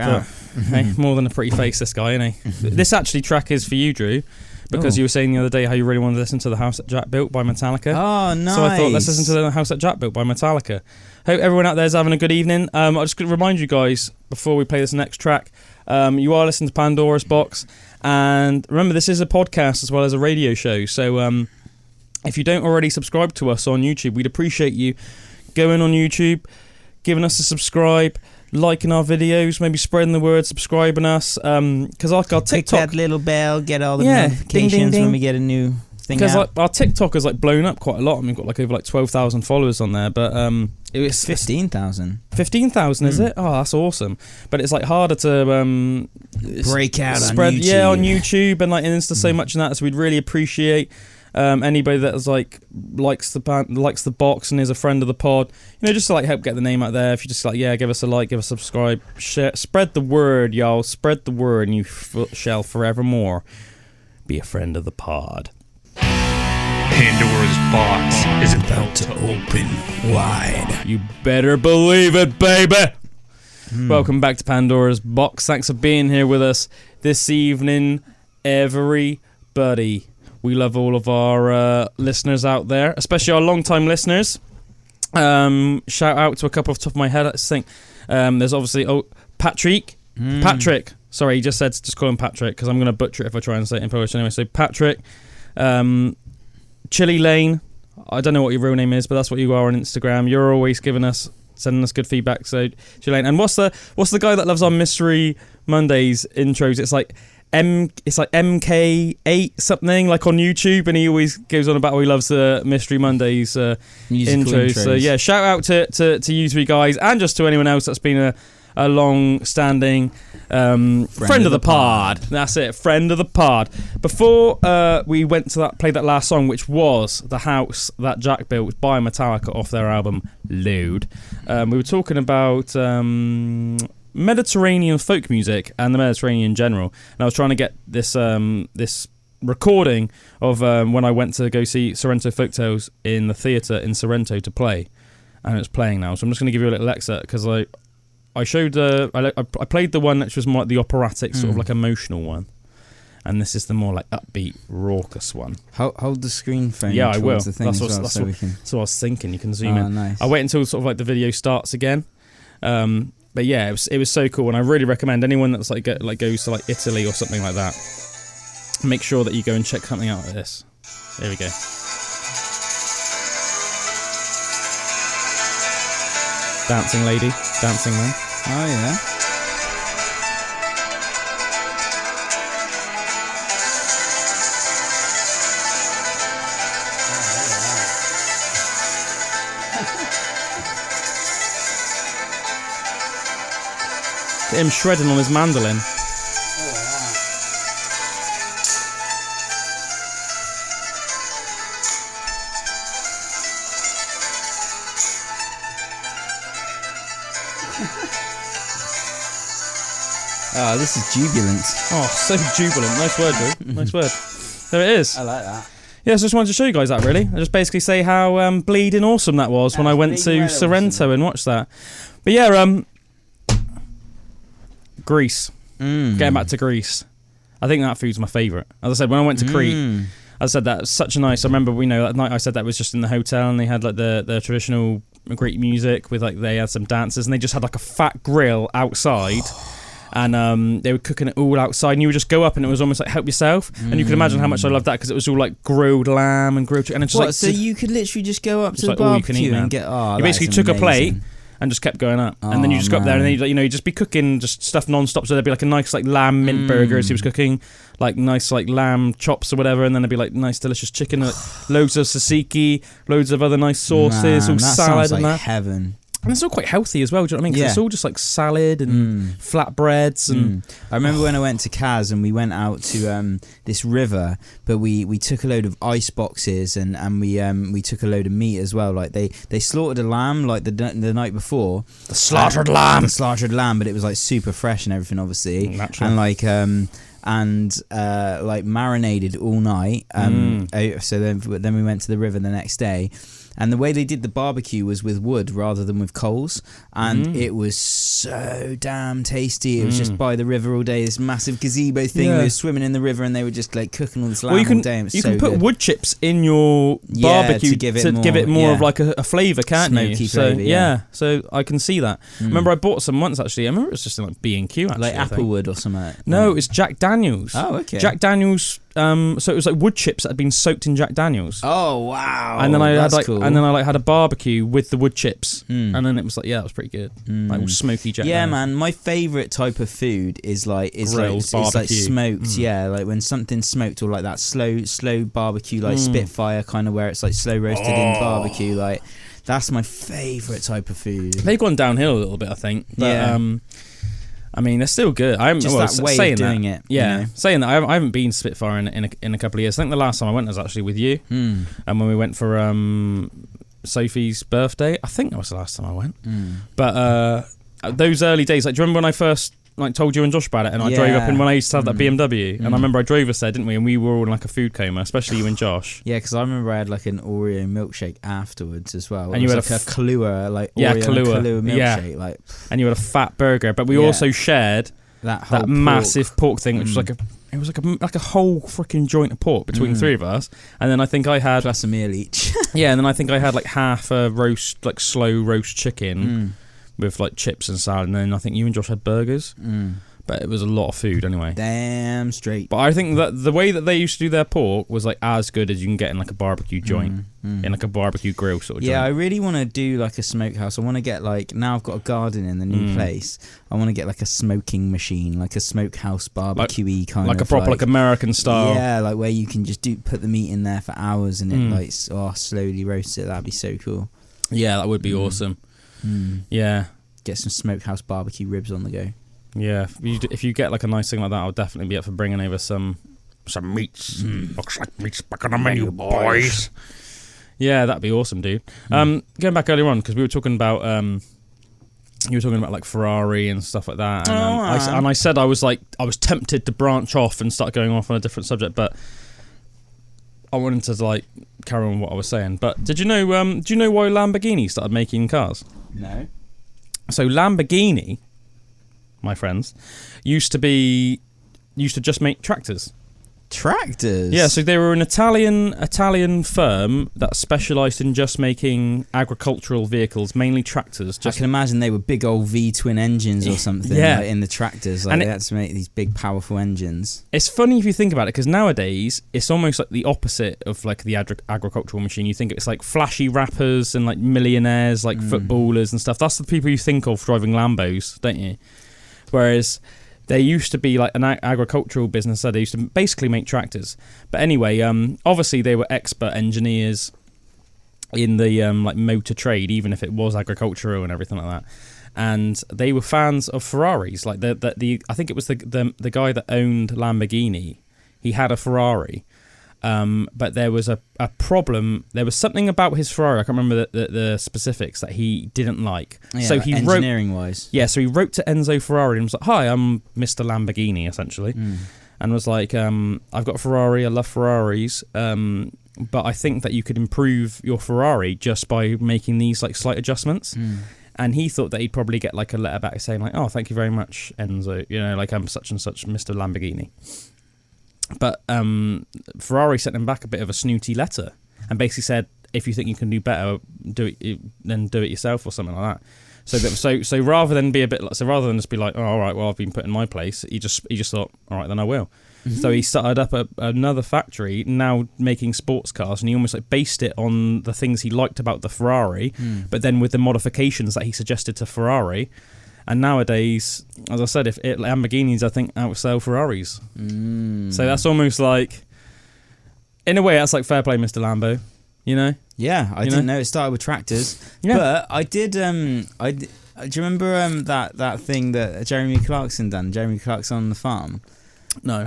[SPEAKER 2] Hey, more than a pretty face, this guy, isn't he? This actually track is for you, Drew, because you were saying the other day how you really wanted to listen to The House That Jack Built by Metallica.
[SPEAKER 1] Oh, nice.
[SPEAKER 2] So I thought, let's listen to The House That Jack Built by Metallica. Hope everyone out there is having a good evening. I'm just going to remind you guys, before we play this next track, you are listening to Pandora's Box. And remember, this is a podcast as well as a radio show. So if you don't already subscribe to us on YouTube, we'd appreciate you going on YouTube, giving us a subscribe, liking our videos, maybe spreading the word, subscribing us. Because like our TikTok,
[SPEAKER 1] click that little bell, get all the notifications ding, ding, ding. When we get a new thing. Because
[SPEAKER 2] like our TikTok has like blown up quite a lot, and we've got like over like 12,000 followers on there. But it was
[SPEAKER 1] 15,000.
[SPEAKER 2] 15,000 is it? Oh, that's awesome. But it's like harder to
[SPEAKER 1] break out
[SPEAKER 2] spread,
[SPEAKER 1] on YouTube.
[SPEAKER 2] Yeah, on YouTube and like Insta so much and that. So we'd really appreciate anybody that is like likes the box and is a friend of the pod. You know, just to like help get the name out there. If you just like give us a like, give us a subscribe, share, spread the word, y'all. Spread the word, and you shall forevermore be a friend of the pod.
[SPEAKER 4] Pandora's box is about to open wide.
[SPEAKER 2] You better believe it, baby. Welcome back to Pandora's Box. Thanks for being here with us this evening, everybody. We love all of our listeners out there, especially our long-time listeners. Shout out to a couple off the top of my head. I think there's obviously Patrick. Patrick. Sorry, he just said just call him Patrick because I'm going to butcher it if I try and say it in Polish anyway. So Patrick. Chili Lane, I don't know what your real name is, but that's what you are on Instagram. You're always sending us good feedback. So Chili Lane, and what's the guy that loves our Mystery Mondays intros? It's like MK8 something like on YouTube, and he always goes on about how he loves the Mystery Mondays intros. So yeah, shout out to you three guys, and just to anyone else that's been a long-standing friend of the pod. That's it, friend of the pod. Before we went to play that last song, which was The House That Jack Built by Metallica off their album Load, we were talking about Mediterranean folk music and the Mediterranean in general. And I was trying to get this this recording of when I went to go see Sarrento Folktales in the theatre in Sarrento to play. And it's playing now. So I'm just going to give you a little excerpt because I showed I played the one which was more like the operatic sort of like emotional one, and this is the more like upbeat raucous one.
[SPEAKER 1] Hold the screen frame.
[SPEAKER 2] Yeah, I will.
[SPEAKER 1] The thing that's what
[SPEAKER 2] I was thinking. You can zoom in.
[SPEAKER 1] Nice.
[SPEAKER 2] I wait until sort of like the video starts again. But yeah, it was so cool, and I really recommend anyone that's like goes to like Italy or something like that. Make sure that you go and check something out like this. Here we go. Dancing lady, dancing man.
[SPEAKER 1] Oh yeah.
[SPEAKER 2] Him shredding on his mandolin.
[SPEAKER 1] Oh, this is jubilant.
[SPEAKER 2] Oh, so jubilant. Nice word, Drew. Nice word. There it is.
[SPEAKER 1] I like that.
[SPEAKER 2] Yeah, so I just wanted to show you guys that, really. I just basically say how bleeding awesome that was when I went to Sarrento and watched that. But yeah, Greece. Getting back to Greece. I think that food's my favourite. As I said, when I went to Crete, I said that was such a nice... I remember, that night I said that was just in the hotel and they had like the traditional Greek music with like, they had some dancers and they just had like a fat grill outside. And they were cooking it all outside and you would just go up and it was almost like help yourself. And you can imagine how much I loved that because it was all like grilled lamb and grilled chicken. And just
[SPEAKER 1] so you could literally just go up to the barbecue and get... Oh,
[SPEAKER 2] you basically took a plate and just kept going up. And then you just go up there and then you'd just be cooking just stuff non-stop. So there'd be like a nice like lamb mint burgers he was cooking, like nice like lamb chops or whatever, and then there'd be like nice delicious chicken, loads of tzatziki, loads of other nice sauces, all salad and that.
[SPEAKER 1] Heaven.
[SPEAKER 2] And it's all quite healthy as well, do you know what I mean? Because it's all just like salad and flatbreads. And
[SPEAKER 1] I remember when I went to Kaz and we went out to this river, but we took a load of ice boxes and we took a load of meat as well. Like they slaughtered a lamb like the night before.
[SPEAKER 2] The slaughtered lamb.
[SPEAKER 1] The slaughtered lamb, but it was like super fresh and everything, obviously.
[SPEAKER 2] Natural.
[SPEAKER 1] And like marinated all night. So then we went to the river the next day. And the way they did the barbecue was with wood rather than with coals. And it was so damn tasty. It was just by the river all day, this massive gazebo thing. We were swimming in the river and they were just like cooking all this lamb all day.
[SPEAKER 2] You can put wood chips in your barbecue to give it more of like a flavour, can't you?
[SPEAKER 1] Smoky flavour,
[SPEAKER 2] so I can see that. I remember I bought some once actually. I remember it was just in like B&Q actually.
[SPEAKER 1] Like Applewood or something.
[SPEAKER 2] No, it's Jack Daniels.
[SPEAKER 1] Oh, okay.
[SPEAKER 2] Jack Daniels... so it was like wood chips that had been soaked in Jack Daniels.
[SPEAKER 1] Oh wow!
[SPEAKER 2] And then I had
[SPEAKER 1] cool.
[SPEAKER 2] had a barbecue with the wood chips, and then it was like it was pretty good, like smoky Jack.
[SPEAKER 1] Yeah,
[SPEAKER 2] Daniels.
[SPEAKER 1] man. My favourite type of food is
[SPEAKER 2] grilled
[SPEAKER 1] like smoked. Yeah, like when something's smoked or like that slow barbecue, like Spitfire kind of where it's like slow roasted in barbecue. Like that's my favourite type of food.
[SPEAKER 2] They've gone downhill a little bit, I think. But, I mean, they're still good. I'm
[SPEAKER 1] just that way of doing it.
[SPEAKER 2] Yeah, saying that I haven't been Spitfire in a couple of years. I think the last time I went was actually with you, and when we went for Sophie's birthday. I think that was the last time I went. But those early days, like, do you remember when I first like told you and Josh about it, and I drove up, and when I used to have that BMW, and I remember I drove us there, didn't we? And we were all in like a food coma, especially you and Josh.
[SPEAKER 1] Yeah, because I remember I had like an Oreo milkshake afterwards as well.
[SPEAKER 2] And you had
[SPEAKER 1] like a Kahlua, like
[SPEAKER 2] Kahlua
[SPEAKER 1] milkshake, like.
[SPEAKER 2] And you had a fat burger, but we also shared that massive pork thing, which was like a whole freaking joint of pork between the three of us. And then I think I had
[SPEAKER 1] plus a meal each.
[SPEAKER 2] Yeah, and then I think I had like half a roast, like slow roast chicken. With like chips and salad, and then I think you and Josh had burgers. But it was a lot of food anyway.
[SPEAKER 1] Damn straight.
[SPEAKER 2] But I think that the way that they used to do their pork was like as good as you can get in like a barbecue joint, in like a barbecue grill sort of joint.
[SPEAKER 1] Yeah, I really want to do like a smokehouse. I want to get like, now I've got a garden in the new place, I want to get like a smoking machine, like a smokehouse barbecue-y kind of.
[SPEAKER 2] Like a proper like American style.
[SPEAKER 1] Yeah, like where you can just put the meat in there for hours and it like slowly roast it. That'd be so cool.
[SPEAKER 2] Yeah, that would be awesome. Yeah,
[SPEAKER 1] get some smokehouse barbecue ribs on the go.
[SPEAKER 2] Yeah, if you get like a nice thing like that, I'll definitely be up for bringing over some meats. Looks like meats back on the menu, boys. Yeah, that'd be awesome, dude. Going back earlier on, because we were talking about you were talking about like Ferrari and stuff like that, and I said I was tempted to branch off and start going off on a different subject, but I wanted to like carry on what I was saying. But do you know why Lamborghini started making cars?
[SPEAKER 1] No.
[SPEAKER 2] So Lamborghini, my friends, used to just make tractors.
[SPEAKER 1] Tractors?
[SPEAKER 2] Yeah, so they were an Italian firm that specialised in just making agricultural vehicles, mainly tractors.
[SPEAKER 1] I can imagine they were big old V-twin engines or something in the tractors. Like, they had to make these big, powerful engines.
[SPEAKER 2] It's funny if you think about it, because nowadays it's almost like the opposite of like the agricultural machine. You think it's like flashy rappers and like millionaires, like footballers and stuff. That's the people you think of driving Lambos, don't you? Whereas there used to be like an agricultural business that they used to basically make tractors. But anyway, obviously they were expert engineers in the like motor trade, even if it was agricultural and everything like that. And they were fans of Ferraris. Like the I think it was the guy that owned Lamborghini. He had a Ferrari. But there was a problem. There was something about his Ferrari. I can't remember the specifics that he didn't like.
[SPEAKER 1] Yeah,
[SPEAKER 2] so he
[SPEAKER 1] engineering wise.
[SPEAKER 2] Yeah, so he wrote to Enzo Ferrari and was like, "Hi, I'm Mr. Lamborghini," essentially, and was like, "I've got a Ferrari. I love Ferraris, but I think that you could improve your Ferrari just by making these like slight adjustments." And he thought that he'd probably get like a letter back saying like, "Oh, thank you very much, Enzo. You know, like I'm such and such, Mr. Lamborghini." But Ferrari sent him back a bit of a snooty letter and basically said, if you think you can do better, then do it yourself or something like that. So rather than be a bit like, rather than just be like, oh, all right, well, I've been put in my place, he just thought, all right, then I will. So he started up another factory now making sports cars, and he almost like based it on the things he liked about the Ferrari, but then with the modifications that he suggested to Ferrari. And nowadays, as I said, Lamborghinis, I think, outsell Ferraris. So that's almost like, in a way, that's like fair play, Mr. Lambo, you know?
[SPEAKER 1] Yeah, I didn't know it started with tractors. Yeah. But I did, do you remember that thing that Jeremy Clarkson done? Jeremy Clarkson on the Farm?
[SPEAKER 2] No,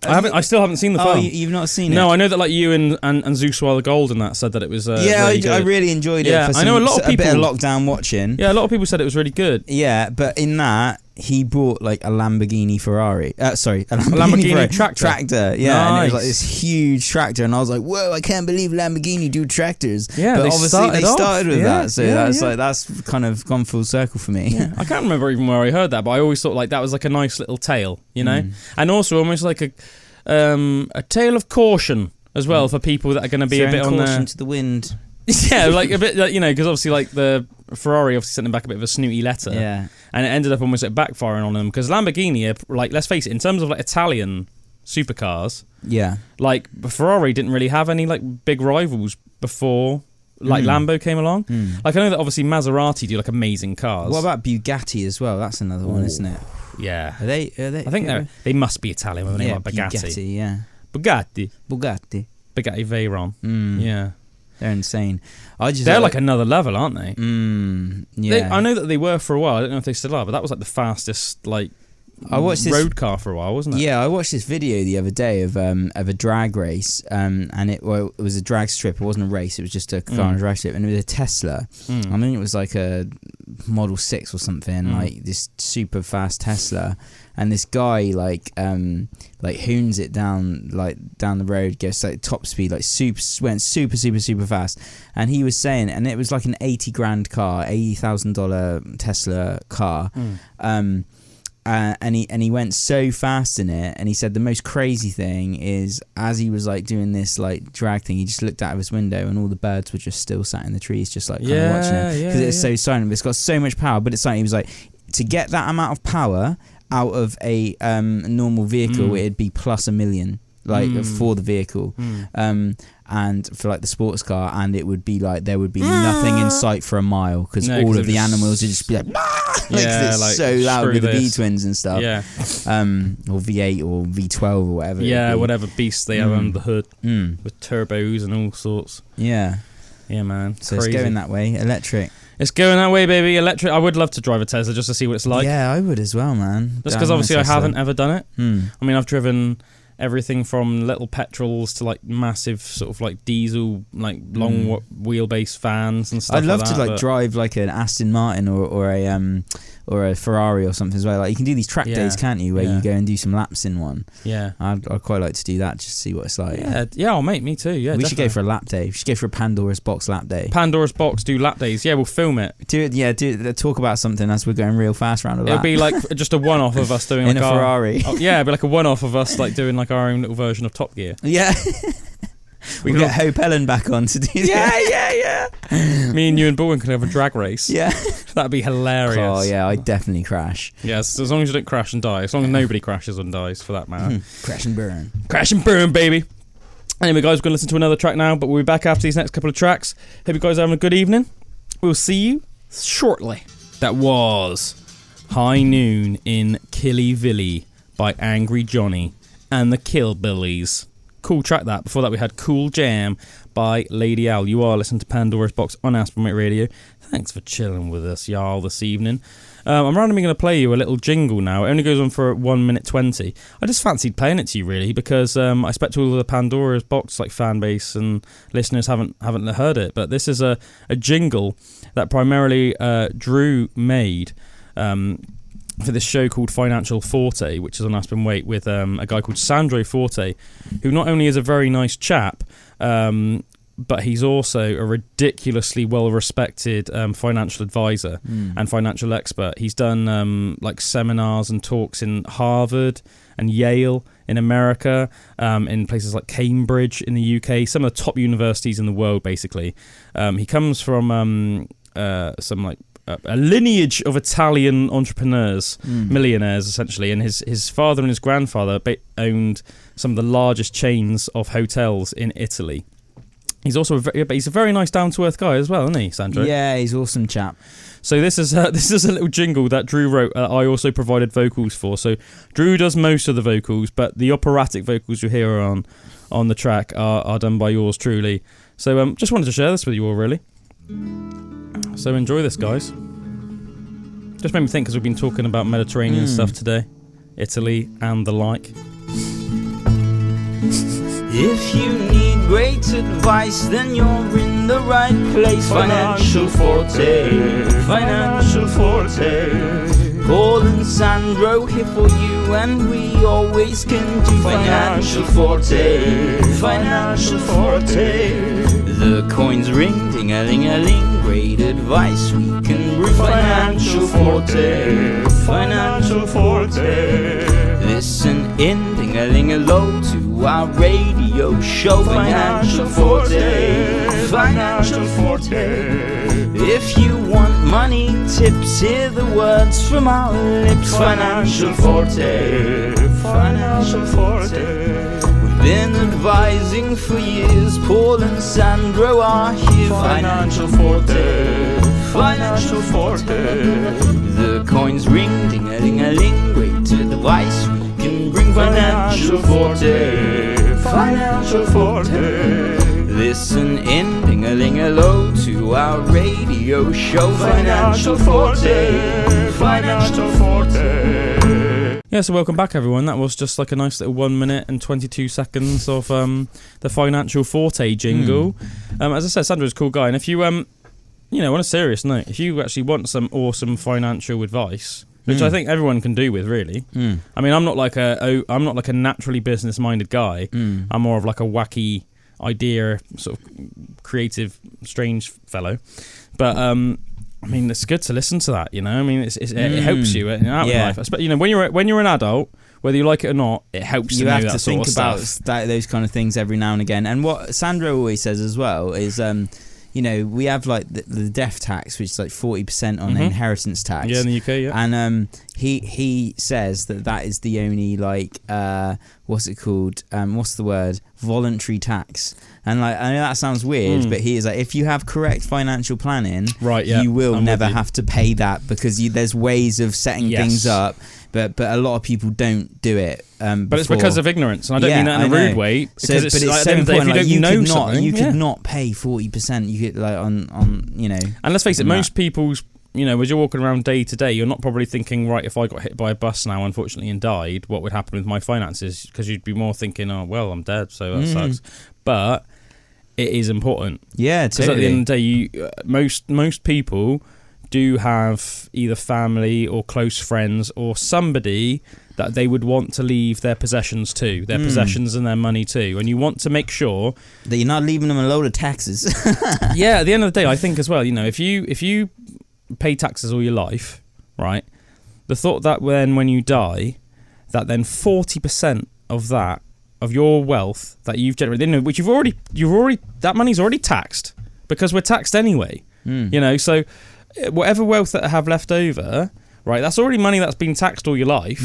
[SPEAKER 2] I still haven't seen the film.
[SPEAKER 1] Oh, you've not seen it?
[SPEAKER 2] No, I know that like you and Zeus Wild Gold and that said that it was. Really
[SPEAKER 1] I really enjoyed it.
[SPEAKER 2] Yeah, I know a lot of people.
[SPEAKER 1] A bit of lockdown watching.
[SPEAKER 2] Yeah, a lot of people said it was really good.
[SPEAKER 1] Yeah, but in that he brought like a Lamborghini Ferrari. A
[SPEAKER 2] Lamborghini tractor.
[SPEAKER 1] Yeah,
[SPEAKER 2] nice.
[SPEAKER 1] And it was like this huge tractor, and I was like, whoa, I can't believe Lamborghini do tractors.
[SPEAKER 2] Yeah,
[SPEAKER 1] but obviously they started with that, so that's kind of gone full circle for me.
[SPEAKER 2] Yeah. I can't remember even where I heard that, but I always thought like that was like a nice little tale, you know, and also almost like a tale of caution as well for people that are going to be a bit on
[SPEAKER 1] caution to the wind.
[SPEAKER 2] Yeah, like a bit, like, you know, because obviously like the Ferrari obviously sent him back a bit of a snooty letter.
[SPEAKER 1] Yeah.
[SPEAKER 2] And it ended up almost like backfiring on them because Lamborghini, like, let's face it, in terms of like Italian supercars, like Ferrari didn't really have any like big rivals before like Lambo came along. Like I know that obviously Maserati do like amazing cars.
[SPEAKER 1] What about Bugatti as well? That's another one, isn't it?
[SPEAKER 2] Yeah.
[SPEAKER 1] Are they
[SPEAKER 2] I think they must be Italian with a name like
[SPEAKER 1] Bugatti.
[SPEAKER 2] Bugatti Veyron. Yeah.
[SPEAKER 1] They're insane.
[SPEAKER 2] They're like another level, aren't they?
[SPEAKER 1] Yeah.
[SPEAKER 2] I know that they were for a while. I don't know if they still are, but that was like the fastest like road car for a while, wasn't it?
[SPEAKER 1] Yeah, I watched this video the other day of a drag race, and it was a drag strip. It wasn't a race. It was just a car on a drag strip, and it was a Tesla. I think it was like a Model 6 or something, like this super fast Tesla. And this guy like hoons it down the road, goes like top speed, like went super fast. And he was saying, and it was like an $80,000 Tesla car. And he went so fast in it, and he said the most crazy thing is as he was like doing this like drag thing, he just looked out of his window and all the birds were just still sat in the trees, just like kind of watching it because it's so silent. But it's got so much power, but it's like he was like, to get that amount of power out of a normal vehicle, it'd be plus $1 million, like for the vehicle, and for like the sports car, and it would be like there would be nothing in sight for a mile because all of the animals would just be like, it's like so loud with the V-twins and stuff, or V8 or V12 or whatever.
[SPEAKER 2] Yeah, whatever beast they have under the hood with turbos and all sorts.
[SPEAKER 1] Yeah,
[SPEAKER 2] man.
[SPEAKER 1] So crazy. It's going that way, electric.
[SPEAKER 2] It's going that way, baby. Electric. I would love to drive a Tesla just to see what it's like.
[SPEAKER 1] Yeah, I would as well, man.
[SPEAKER 2] Just because obviously I haven't ever done it. I mean, I've driven everything from little petrols to like massive sort of like diesel, like long wheelbase vans and stuff.
[SPEAKER 1] I'd love
[SPEAKER 2] like
[SPEAKER 1] to like drive like an Aston Martin or or a Ferrari or something as well. Like you can do these track days, can't you? Where you go and do some laps in one.
[SPEAKER 2] Yeah,
[SPEAKER 1] I'd quite like to do that just to see what it's like.
[SPEAKER 2] Yeah. Oh, mate, me too. Yeah,
[SPEAKER 1] we should go for a lap day. We should go for a Pandora's Box lap day.
[SPEAKER 2] Pandora's Box, do lap days. Yeah, we'll film it.
[SPEAKER 1] Talk about something as we're going real fast round a lap.
[SPEAKER 2] It'll be like just a one-off of us doing
[SPEAKER 1] in a Ferrari.
[SPEAKER 2] It'd be like a one-off of us like doing like our own little version of Top Gear.
[SPEAKER 1] Yeah. We get Hope Ellen back on to do
[SPEAKER 2] that. Yeah. Me and you and Bullwinkle have a drag race.
[SPEAKER 1] Yeah.
[SPEAKER 2] That'd be hilarious.
[SPEAKER 1] Oh, yeah, I'd definitely crash.
[SPEAKER 2] Yes, as long as you don't crash and die. As long as nobody crashes and dies, for that matter.
[SPEAKER 1] Crash and burn.
[SPEAKER 2] Crash and burn, baby. Anyway, guys, we're going to listen to another track now, but we'll be back after these next couple of tracks. Hope you guys are having a good evening. We'll see you shortly. That was High Noon in Killy Villy by Angry Johnny and the Killbillies. Cool track that. Before that we had Cool Jam by Lady Al. You are listening to Pandora's Box on Aspen Waite Radio. Thanks for chilling with us, y'all, this evening. I'm randomly going to play you a little jingle now. It only goes on for 1 minute 20. I just fancied playing it to you, really, because I expect all of the Pandora's Box like fan base and listeners haven't heard it. But this is a jingle that primarily Drew made for this show called Financial Forte, which is on Aspen Waite, with a guy called Sandro Forte, who not only is a very nice chap, but he's also a ridiculously well-respected financial advisor and financial expert. He's done like seminars and talks in Harvard and Yale in America, in places like Cambridge in the UK, some of the top universities in the world, basically. He comes from some like a lineage of Italian entrepreneurs, millionaires essentially, and his father and his grandfather owned some of the largest chains of hotels in Italy. He's also he's a very nice down-to-earth guy as well, isn't he, Sandro?
[SPEAKER 1] Yeah, he's an awesome chap.
[SPEAKER 2] So this is a little jingle that Drew wrote. I also provided vocals for. So Drew does most of the vocals, but the operatic vocals you hear on the track are done by yours truly. So just wanted to share this with you all, really. So enjoy this, guys. Just made me think, because we've been talking about Mediterranean stuff today, Italy and the like.
[SPEAKER 5] If you need great advice, then you're in the right place. Financial Forte, Financial Forte. Paul and Sandro here for you, and we always can do Financial Forte, Financial Forte. The coins ring, ding-a-ling-a-ling. Great advice we can bring. Financial Forte, Financial Forte. Listen in, ding-a-ling-a-low, to our radio show. Financial Forte, Financial Forte. If you want money tips, hear the words from our lips. Financial Forte, Financial Forte. We've been advising for years, Paul and Sandro are here. Financial Forte, Financial Forte. The coins ring, ding-a-ling-a-ling. Great advice we can bring. Financial Forte, Financial Forte. Listen in, ding-a-ling-a-low, to our radio show. Financial Forte, Financial Forte.
[SPEAKER 2] Yeah, so welcome back, everyone. That was just like a nice little 1 minute and 22 seconds of the Financial Forte jingle. As I said, Sandro's a cool guy, and if you on a serious note, if you actually want some awesome financial advice, which I think everyone can do with, really. I mean, I'm not like a naturally business-minded guy. I'm more of like a wacky idea, sort of creative, strange fellow. But I mean, it's good to listen to that. You know, I mean, it helps you out in life. But when you're an adult, whether you like it or not, it helps you.
[SPEAKER 1] You have to
[SPEAKER 2] think
[SPEAKER 1] about those kind of things every now and again. And what Sandro always says as well is, we have like the death tax, which is like 40% on inheritance tax.
[SPEAKER 2] Yeah, in the UK, yeah.
[SPEAKER 1] And he says that is the only like what's it called? What's the word? Voluntary tax. And like, I know that sounds weird, but he is like, if you have correct financial planning,
[SPEAKER 2] right, yeah,
[SPEAKER 1] you will never have to pay that, because there's ways of setting things up. But a lot of people don't do it.
[SPEAKER 2] But it's because of ignorance, and I don't mean that in a rude way.
[SPEAKER 1] But it's like, so important. Like, you could not pay 40%. You could like on.
[SPEAKER 2] And let's face it, most people's. As you're walking around day to day, you're not probably thinking, right, if I got hit by a bus now, unfortunately, and died, what would happen with my finances? Because you'd be more thinking, oh, well, I'm dead, so that sucks. But it is important.
[SPEAKER 1] Yeah, totally.
[SPEAKER 2] Because at the end of the day, most people do have either family or close friends or somebody that they would want to leave their possessions to, their possessions and their money to, and you want to make sure
[SPEAKER 1] that you're not leaving them a load of taxes.
[SPEAKER 2] Yeah, at the end of the day, I think as well, you know, if you pay taxes all your life, right, the thought that when you die, that then 40% of that, of your wealth that you've generated, which you've already that money's already taxed, because we're taxed anyway, you know, so whatever wealth that I have left over, right, that's already money that's been taxed all your life.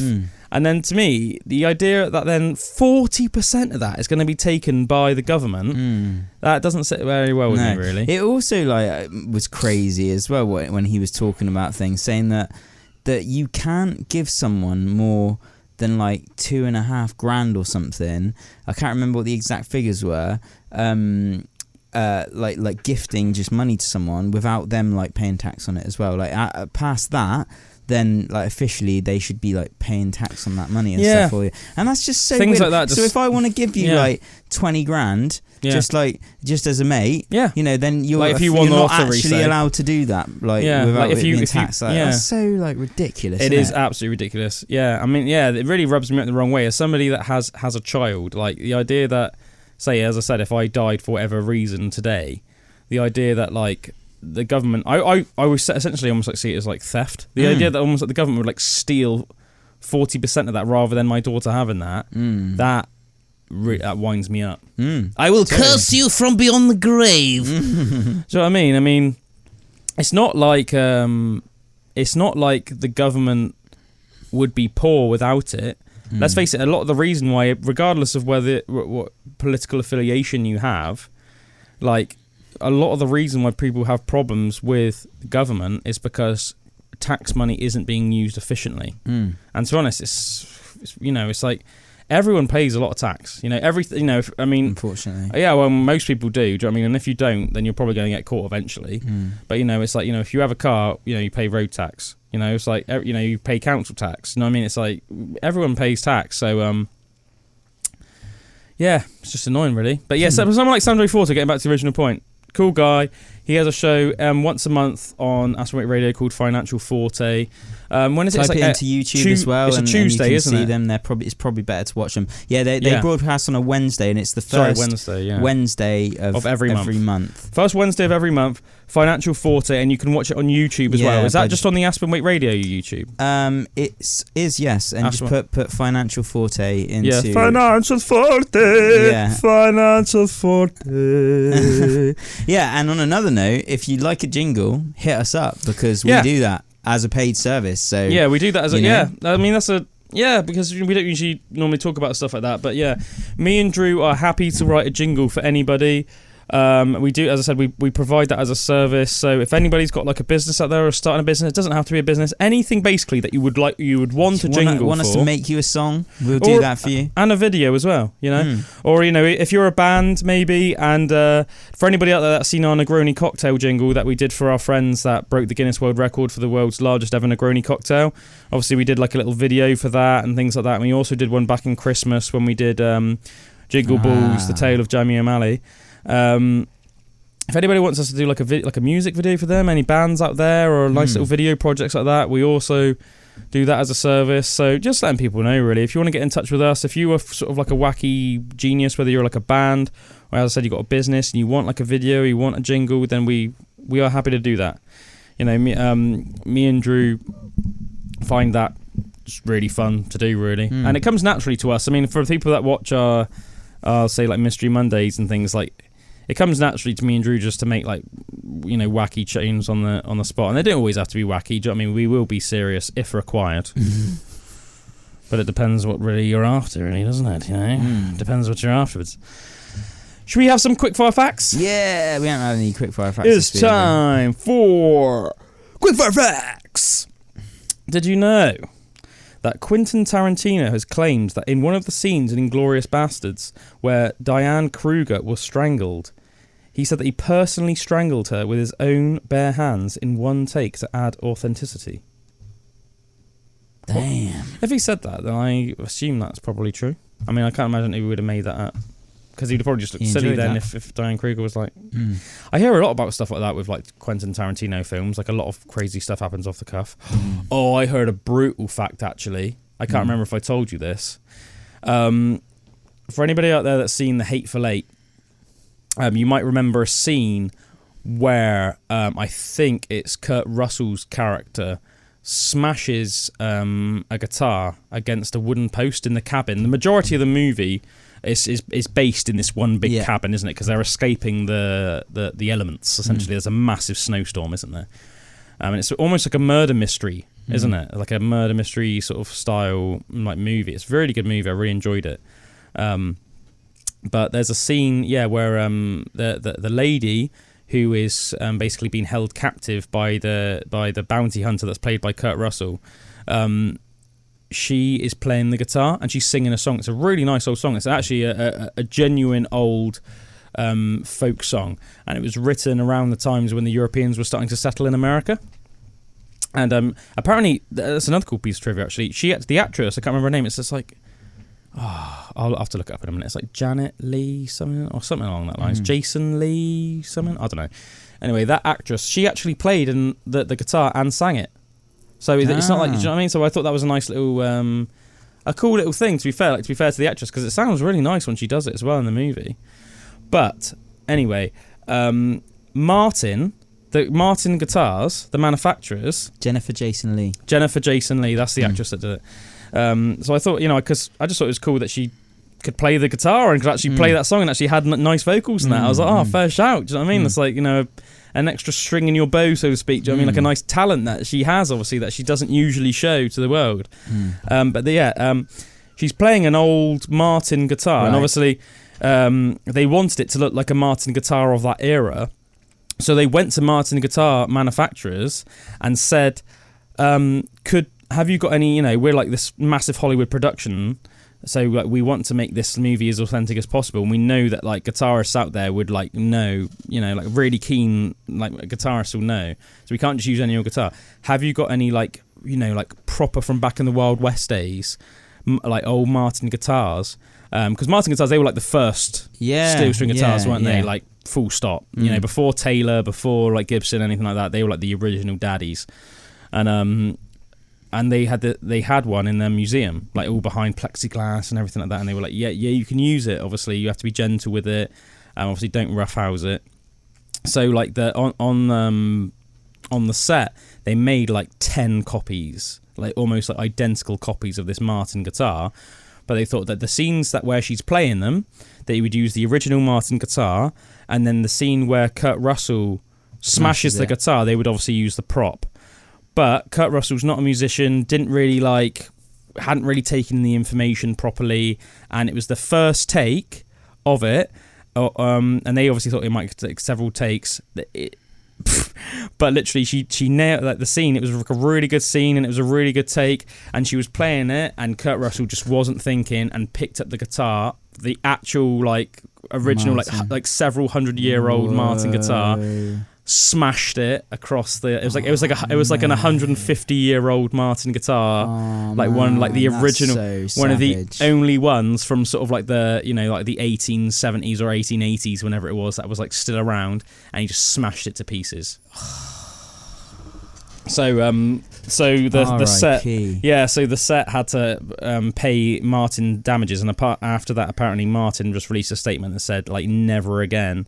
[SPEAKER 2] And then to me, the idea that then 40% of that is going to be taken by the government, that doesn't sit very well with me, really.
[SPEAKER 1] It also was crazy as well when he was talking about things, saying that you can't give someone more than like $2,500 or something. I can't remember what the exact figures were. Like gifting just money to someone without them like paying tax on it as well. Like past that, then like officially they should be like paying tax on that money and stuff for you. And that's just so
[SPEAKER 2] things
[SPEAKER 1] weird.
[SPEAKER 2] Like that.
[SPEAKER 1] So if I want to give you like 20 grand, just as a mate, you know, then you're
[SPEAKER 2] like if
[SPEAKER 1] you're not actually allowed to do that, without
[SPEAKER 2] like if
[SPEAKER 1] it
[SPEAKER 2] you
[SPEAKER 1] being taxed. That's so like ridiculous.
[SPEAKER 2] It is absolutely ridiculous. Yeah, I mean, it really rubs me up the wrong way as somebody that has a child. Like the idea that, say, as I said, if I died for whatever reason today, the idea that like the government, I was essentially almost like see it as like theft. The idea that almost like the government would like steal 40% of that rather than my daughter having that, that winds me up.
[SPEAKER 4] I will curse you from beyond the grave.
[SPEAKER 2] Do you know what I mean? I mean, it's not like the government would be poor without it. Let's face it, a lot of the reason why, regardless of what political affiliation you have, like a lot of the reason why people have problems with the government is because tax money isn't being used efficiently. And to be honest, it's you know, it's like everyone pays a lot of tax. You know, everything. You know, I mean,
[SPEAKER 1] unfortunately,
[SPEAKER 2] yeah. Well, most people do. Do you know what I mean? And if you don't, then you're probably going to get caught eventually. But you know, it's like, you know, if you have a car, you know, you pay road tax. You know, it's like, you know, you pay council tax. You know what I mean? It's like everyone pays tax. So, yeah, it's just annoying, really. But yeah, so someone like Sandro Forte, getting back to the original point, cool guy. He has a show once a month on Aspen Waite Radio called Financial Forte. When is it?
[SPEAKER 1] Type it into YouTube as well.
[SPEAKER 2] It's a Tuesday,
[SPEAKER 1] and you can
[SPEAKER 2] isn't
[SPEAKER 1] see
[SPEAKER 2] it?
[SPEAKER 1] them. It's probably better to watch them. Yeah, they broadcast on a Wednesday, and it's the first Wednesday of every month.
[SPEAKER 2] First Wednesday of every month. Financial Forte, and you can watch it on YouTube as well. Is that just on the Aspen Waite Radio YouTube?
[SPEAKER 1] It is, yes. And just put Financial Forte into...
[SPEAKER 2] Yeah, Financial Forte.
[SPEAKER 1] Yeah.
[SPEAKER 2] Financial Forte.
[SPEAKER 1] Yeah, and on another note, if you'd like a jingle, hit us up, because we do that as a paid service. So
[SPEAKER 2] yeah, we do that as a... Yeah, I mean, that's a... Yeah, because we don't usually normally talk about stuff like that. But yeah, me and Drew are happy to write a jingle for anybody. We do, as I said, we provide that as a service. So if anybody's got like a business out there or starting a business, it doesn't have to be a business. Anything basically that you would want a jingle
[SPEAKER 1] want
[SPEAKER 2] for.
[SPEAKER 1] us to make you a song, we'll do that for you,
[SPEAKER 2] and a video as well. You know, or you know, if you're a band maybe, and for anybody out there that's seen our Negroni cocktail jingle that we did for our friends that broke the Guinness World Record for the world's largest ever Negroni cocktail. Obviously, we did like a little video for that and things like that. And we also did one back in Christmas when we did Jingle Balls, The Tale of Jamie O'Malley. If anybody wants us to do like a music video for them, any bands out there or nice little video projects like that, we also do that as a service. So just letting people know, really, if you want to get in touch with us, if you are sort of like a wacky genius, whether you're like a band or, as I said, you got a business and you want like a video, you want a jingle, then we are happy to do that. You know, me and Drew find that just really fun to do, really, and it comes naturally to us. I mean, for people that watch our say like Mystery Mondays and things, like it comes naturally to me and Drew just to make like, you know, wacky tunes on the spot, and they don't always have to be wacky. Do you know what I mean? We will be serious if required, but it depends what really you're after, really, doesn't it? You know, depends what you're afterwards. Should we have some quickfire facts?
[SPEAKER 1] Yeah, we haven't had any quickfire facts.
[SPEAKER 2] It's time for quickfire facts. Did you know that Quentin Tarantino has claimed that in one of the scenes in Inglourious Bastards where Diane Kruger was strangled, he said that he personally strangled her with his own bare hands in one take to add authenticity?
[SPEAKER 1] Damn.
[SPEAKER 2] If he said that, then I assume that's probably true. I mean, I can't imagine he would have made that up. because he'd probably just look silly then if Diane Kruger was like... I hear a lot about stuff like that with like Quentin Tarantino films. Like a lot of crazy stuff happens off the cuff. Oh, I heard a brutal fact, actually. I can't remember if I told you this. For anybody out there that's seen The Hateful Eight, you might remember a scene where I think it's Kurt Russell's character smashes a guitar against a wooden post in the cabin. The majority of the movie is based in this one big cabin, isn't it? Because they're escaping the elements, essentially. There's a massive snowstorm, isn't there? And it's almost like a murder mystery, isn't it? Like a murder mystery sort of style like movie. It's a really good movie. I really enjoyed it. But there's a scene, where the lady who is basically being held captive by the bounty hunter that's played by Kurt Russell, she is playing the guitar and she's singing a song. It's a really nice old song. It's actually a genuine old folk song, and it was written around the times when the Europeans were starting to settle in America. And apparently, that's another cool piece of trivia, actually. The actress, I can't remember her name, it's just like... I'll have to look it up in a minute. It's like Janet Lee something or something along that lines. Jason Lee something, I don't know. Anyway, that actress, she actually played in the guitar and sang it. So it's not like, do you know what I mean? So I thought that was a nice little, a cool little thing. To be fair to the actress, because it sounds really nice when she does it as well in the movie. But anyway, Martin Guitars, the manufacturers,
[SPEAKER 1] Jennifer Jason Lee,
[SPEAKER 2] that's the actress that did it. So I thought, because I just thought it was cool that she could play the guitar and could actually play that song and actually had nice vocals and that. I was like, fair shout. Do you know what I mean? It's like, an extra string in your bow, so to speak. Do you know what I mean? Like a nice talent that she has, obviously, that she doesn't usually show to the world. She's playing an old Martin guitar, right. And obviously they wanted it to look like a Martin guitar of that era. So they went to Martin guitar manufacturers and said, have you got any, we're like this massive Hollywood production, so like we want to make this movie as authentic as possible, and we know that like guitarists out there would like know, like really keen like guitarists will know, so we can't just use any old guitar. Have you got any like, like proper from back in the Wild West days, like old Martin guitars? Because Martin guitars, they were like the first steel string guitars, weren't they? Like full stop. Before Taylor, before like Gibson, anything like that, they were like the original daddies. And they had one in their museum, like all behind plexiglass and everything like that. And they were like, yeah, you can use it. Obviously, you have to be gentle with it. Obviously, don't roughhouse it. So, like on the set, they made like 10 copies, like almost like identical copies of this Martin guitar. But they thought that the scenes where she's playing them, that you would use the original Martin guitar, and then the scene where Kurt Russell smashes the guitar, they would obviously use the prop. But Kurt Russell's not a musician, hadn't really taken the information properly, and it was the first take of it, and they obviously thought it might take several takes. But literally, she nailed like the scene. It was like a really good scene, and it was a really good take, and she was playing it, and Kurt Russell just wasn't thinking and picked up the guitar, the actual like original like several 100-year-old Martin guitar. Smashed it across the. It was like an 150-year-old Martin guitar, the original, one of the only ones from sort of like the like the 1870s or 1880s, whenever it was, that was like still around, and he just smashed it to pieces. So the set, so the set had to pay Martin damages, and after that, apparently Martin just released a statement that said like never again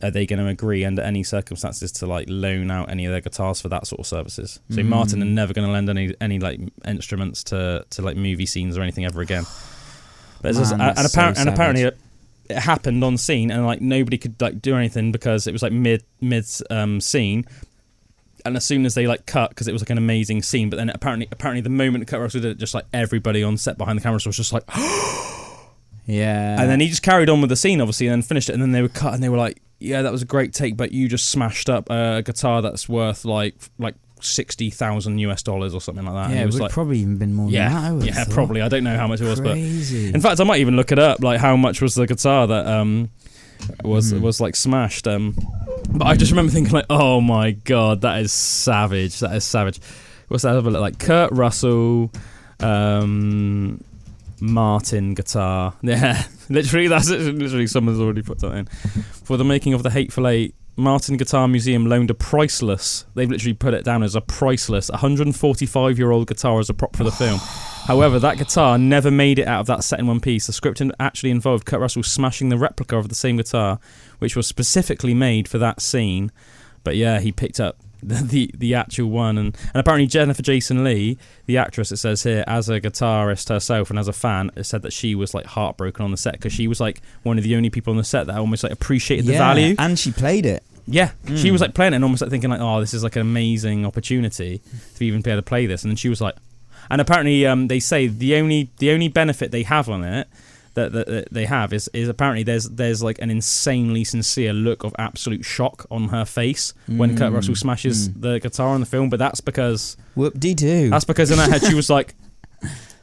[SPEAKER 2] are they going to agree under any circumstances to like loan out any of their guitars for that sort of services. So Martin are never going to lend any like instruments to like movie scenes or anything ever again. But apparently it happened on scene, and like nobody could like do anything because it was like mid scene. And as soon as they like cut, because it was like an amazing scene, but then apparently the moment Kurt Russell did it, just like everybody on set behind the camera was just like,
[SPEAKER 1] yeah.
[SPEAKER 2] And then he just carried on with the scene, obviously, and then finished it. And then they would cut, and they were like, yeah, that was a great take, but you just smashed up a guitar that's worth like $60,000 or something like that.
[SPEAKER 1] Yeah,
[SPEAKER 2] it
[SPEAKER 1] would
[SPEAKER 2] like,
[SPEAKER 1] probably even been more than that.
[SPEAKER 2] Yeah, probably. I don't know how much it was,
[SPEAKER 1] Crazy.
[SPEAKER 2] But in fact, I might even look it up, like how much was the guitar that was like smashed. But I just remember thinking like, oh my god, that is savage. What's that other like? Kurt Russell, Martin guitar. Yeah, literally someone's already put that in. For the making of the Hateful Eight, Martin Guitar Museum loaned a priceless, they've literally put it down as a priceless 145-year-old guitar as a prop for the film. However, that guitar never made it out of that set in one piece. The script actually involved Kurt Russell smashing the replica of the same guitar, which was specifically made for that scene. But yeah, he picked up the actual one, and apparently Jennifer Jason Leigh, the actress, it says here, as a guitarist herself and as a fan, it said that she was like heartbroken on the set because she was like one of the only people on the set that almost like appreciated the value,
[SPEAKER 1] and she played it.
[SPEAKER 2] Yeah, she was like playing it and almost like thinking like, oh, this is like an amazing opportunity to even be able to play this. And then she was like, and apparently they say the only benefit they have on it that they have is apparently there's like an insanely sincere look of absolute shock on her face when Kurt Russell smashes the guitar in the film. But that's because
[SPEAKER 1] whoop-de-doo.
[SPEAKER 2] That's because in her head she was like,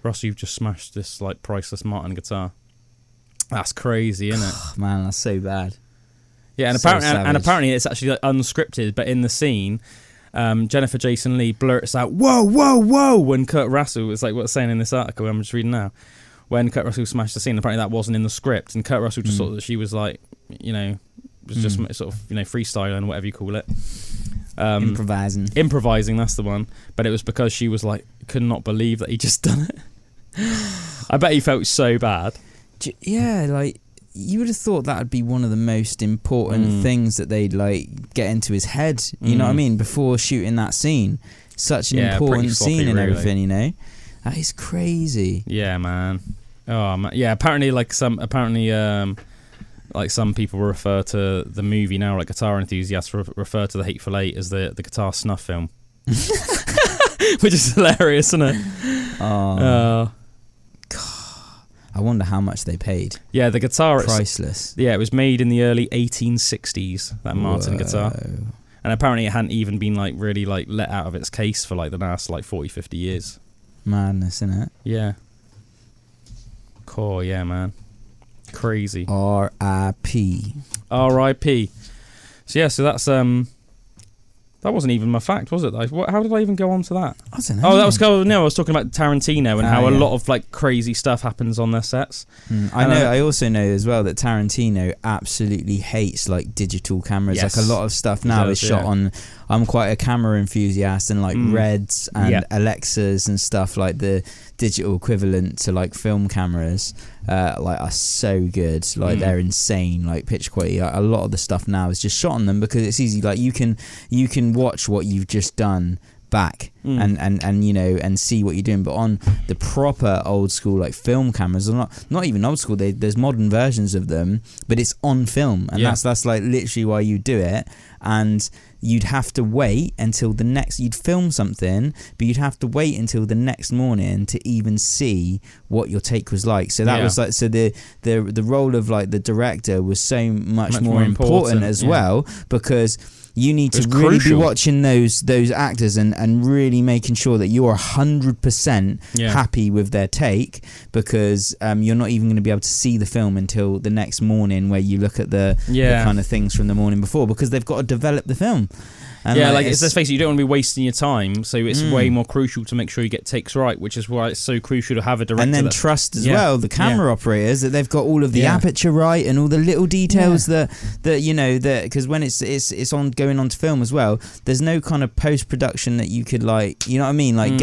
[SPEAKER 2] Russell, you've just smashed this like priceless Martin guitar. That's crazy, isn't it?
[SPEAKER 1] Man, that's so bad.
[SPEAKER 2] Yeah, and apparently it's actually like unscripted, but in the scene, Jennifer Jason Leigh blurts out, "Whoa, whoa, whoa!" when Kurt Russell, it's like what's saying in this article I'm just reading now. When Kurt Russell smashed the scene, apparently that wasn't in the script, and Kurt Russell just thought that she was like, was just sort of freestyling, whatever you call it, improvising. That's the one. But it was because she was like, could not believe that he just done it. I bet he felt so bad.
[SPEAKER 1] Yeah, like you would have thought that would be one of the most important things that they'd like get into his head. You know what I mean? Before shooting that scene, such an important scene and everything. You know, that is crazy.
[SPEAKER 2] Yeah, man. Oh man. Yeah. Apparently, some people refer to the movie now, like guitar enthusiasts refer to the Hateful Eight as the guitar snuff film, which is hilarious, isn't it?
[SPEAKER 1] Oh. I wonder how much they paid.
[SPEAKER 2] Yeah, the guitar...
[SPEAKER 1] Priceless.
[SPEAKER 2] Yeah, it was made in the early 1860s, that Martin guitar. And apparently it hadn't even been like really like let out of its case for like the last like 40, 50 years.
[SPEAKER 1] Madness, innit?
[SPEAKER 2] Yeah. Cool, yeah, man. Crazy.
[SPEAKER 1] R.I.P.
[SPEAKER 2] R.I.P. So that's... That wasn't even my fact, was it? Like, how did I even go on to that?
[SPEAKER 1] I don't know.
[SPEAKER 2] Oh, that was I was talking about Tarantino and how a lot of like crazy stuff happens on their sets.
[SPEAKER 1] I know. I also know as well that Tarantino absolutely hates like digital cameras. Yes. Like a lot of stuff now is shot on. I'm quite a camera enthusiast, and like Reds and Alexas and stuff, like the digital equivalent to like film cameras, like are so good. Like they're insane. Like pitch quality. Like, a lot of the stuff now is just shot on them because it's easy. Like you can watch what you've just done back and you know and see what you're doing. But on the proper old school like film cameras, or not even old school, there's modern versions of them, but it's on film, and that's like literally why you do it. And you'd have to wait until you'd film something, but you'd have to wait until the next morning to even see what your take was like. So that was like, so the role of like the director was so much more important as well, because you need to really be watching those actors and really making sure that you're 100% happy with their take, because you're not even going to be able to see the film until the next morning, where you look at the kind of things from the morning before, because they've got to develop the film. And let's face it, you don't want to be wasting your time, so it's way more crucial to make sure you get takes right, which is why it's so crucial to have a director. And then trust as well the camera operators, that they've got all of the aperture right and all the little details that you know, that because when it's on going on to film as well, there's no kind of post-production that you could like, you know what I mean, like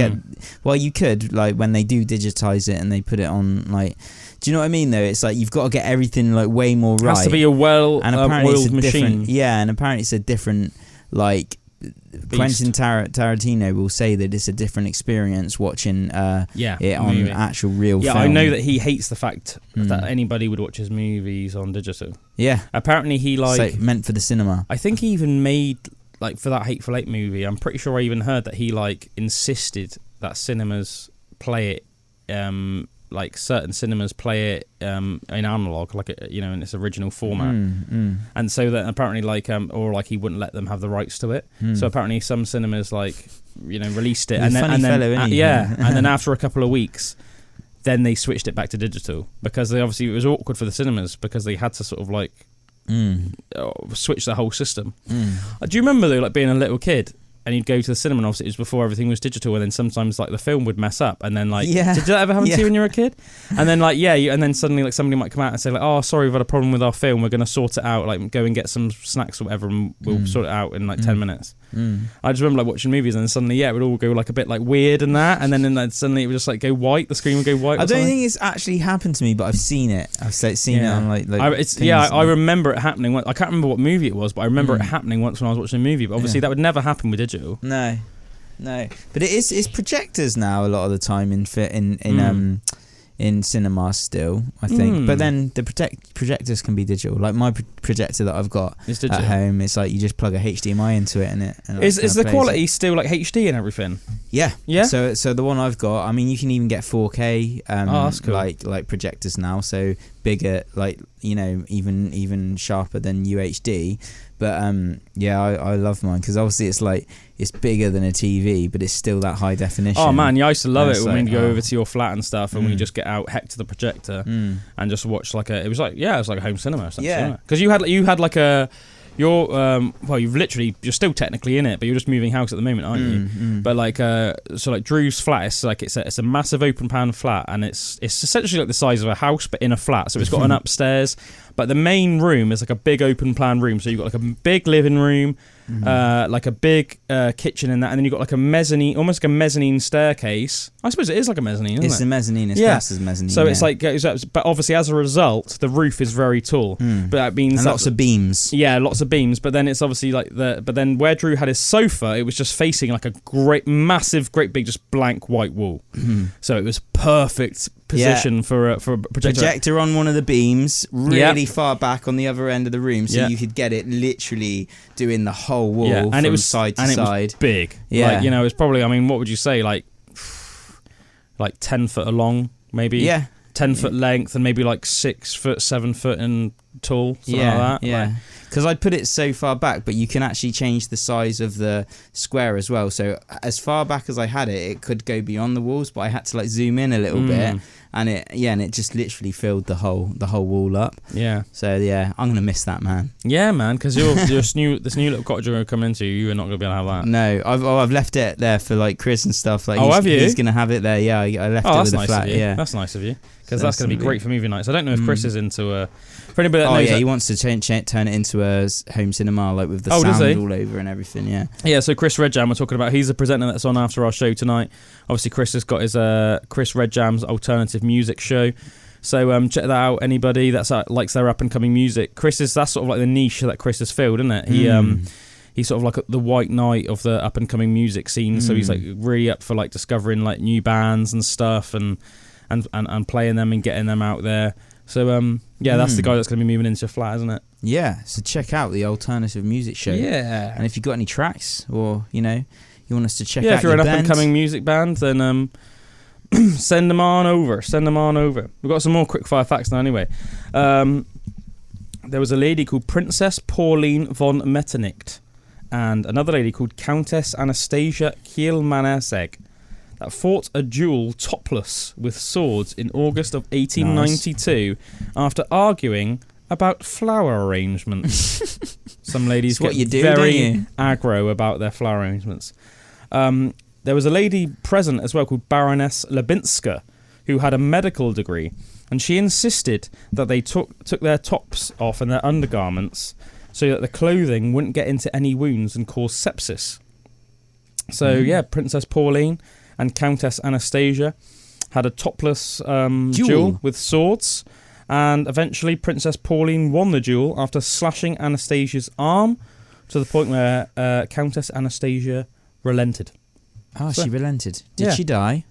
[SPEAKER 1] you could like when they do digitize it and they put it on like. Do you know what I mean though? It's like you've got to get everything like way more right.
[SPEAKER 2] It has to be a well-oiled machine.
[SPEAKER 1] Yeah, and apparently it's a different like Quentin Tarantino will say that it's a different experience watching it on actual real film.
[SPEAKER 2] I know that he hates the fact that anybody would watch his movies on digital. Yeah. Apparently he like...
[SPEAKER 1] So meant for the cinema.
[SPEAKER 2] I think he even made, like for that Hateful Eight movie, I'm pretty sure I even heard that he like insisted that cinemas play it, like certain cinemas play it in analog, like in its original format, and so that apparently like or like he wouldn't let them have the rights to it. So apparently some cinemas like released it, and then after a couple of weeks, then they switched it back to digital, because they obviously it was awkward for the cinemas because they had to sort of like switch the whole system. Do you remember though, like being a little kid and you'd go to the cinema, and obviously it was before everything was digital, and then sometimes like the film would mess up, and then like, did that ever happen to you when you were a kid? And then like, and then suddenly like somebody might come out and say like, oh, sorry, we've had a problem with our film, we're going to sort it out, like go and get some snacks or whatever, and we'll sort it out in like 10 minutes. I just remember like watching movies, and then suddenly it would all go like a bit like weird and that, and then suddenly it would just like go white, the screen would go white.
[SPEAKER 1] I don't think it's actually happened to me, but I've seen it. I've seen it on like
[SPEAKER 2] I remember it happening. I can't remember what movie it was, but I remember it happening once when I was watching a movie. But obviously that would never happen with digital.
[SPEAKER 1] No, but it's projectors now a lot of the time in cinema still, I think. But then the projectors can be digital. Like my projector that I've got at home, it's like you just plug a HDMI into it, and
[SPEAKER 2] is the quality still like HD and everything?
[SPEAKER 1] Yeah. So the one I've got, I mean, you can even get 4K
[SPEAKER 2] that's cool.
[SPEAKER 1] like projectors now, so bigger, like, you know, even sharper than UHD. But I love mine because obviously it's bigger than a TV, but it's still that high definition.
[SPEAKER 2] Oh man, I used to love it when we'd go over to your flat and stuff, and we just get out, heck to the projector, and just watch like it was like a home cinema or something. Yeah, because you had like a. You're still technically in it, but you're just moving house at the moment, aren't you? But like, so like Drew's flat, it's a massive open plan flat, and it's essentially like the size of a house, but in a flat. So it's got an upstairs, but the main room is like a big open plan room. So you've got like a big living room, like a big kitchen in that, and then you've got like a mezzanine, almost like a mezzanine staircase. I suppose it is like a mezzanine, isn't it?
[SPEAKER 1] It's a mezzanine, it's classed as mezzanine.
[SPEAKER 2] So it's like, but obviously as a result, the roof is very tall. But that means
[SPEAKER 1] lots of beams.
[SPEAKER 2] Yeah, lots of beams. But then it's obviously like but then where Drew had his sofa, it was just facing like a great big, just blank white wall. So it was perfect position for a
[SPEAKER 1] projector on one of the beams, really far back on the other end of the room, so you could get it literally doing the whole wall and from
[SPEAKER 2] it was
[SPEAKER 1] side to
[SPEAKER 2] and
[SPEAKER 1] side.
[SPEAKER 2] It was big. Like, you know, it's probably, I mean, what would you say, like 10 foot long, maybe? 10 foot length, and maybe like 6 foot, 7 foot in tall, something like that.
[SPEAKER 1] Because I'd put it so far back, but you can actually change the size of the square as well. So as far back as I had it could go beyond the walls, but I had to like zoom in a little bit, and it just literally filled the whole wall up. Yeah. So I'm gonna miss that, man.
[SPEAKER 2] Yeah, man, because this new little cottage you're gonna come into, you are not gonna be able to have that.
[SPEAKER 1] No, I've left it there for like Chris and stuff. Like,
[SPEAKER 2] have you?
[SPEAKER 1] He's gonna have it there. Yeah, I left it with the flat. Yeah,
[SPEAKER 2] that's nice of you. Because that's going to be great for movie nights. I don't know if Chris is into for anybody that knows.
[SPEAKER 1] He wants to turn it into a home cinema, like with the sound all over and everything. Yeah.
[SPEAKER 2] So Chris Redjam, we're talking about. He's the presenter that's on after our show tonight. Obviously, Chris has got his Chris Redjam's alternative music show. So check that out. Anybody that's likes their up and coming music, that's sort of like the niche that Chris has filled, isn't it? He's sort of like the white knight of the up and coming music scene. So he's like really up for like discovering like new bands and stuff and playing them and getting them out there. So that's the guy that's going to be moving into a flat, isn't it?
[SPEAKER 1] Yeah. So check out the alternative music show.
[SPEAKER 2] Yeah.
[SPEAKER 1] And if you've got any tracks, or you want us to check out,
[SPEAKER 2] if you're an up and coming music band, then send them on over. We've got some more quick fire facts now. Anyway, there was a lady called Princess Pauline von Metternich and another lady called Countess Anastasia Kielmanersegg that fought a duel topless with swords in August of 1892 after arguing about flower arrangements. Some ladies get very aggro about their flower arrangements. There was a lady present as well called Baroness Lebinska, who had a medical degree, and she insisted that they took their tops off and their undergarments so that the clothing wouldn't get into any wounds and cause sepsis. So Princess Pauline and Countess Anastasia had a topless duel with swords, and eventually Princess Pauline won the duel after slashing Anastasia's arm to the point where Countess Anastasia relented.
[SPEAKER 1] Oh, she relented. Did she die?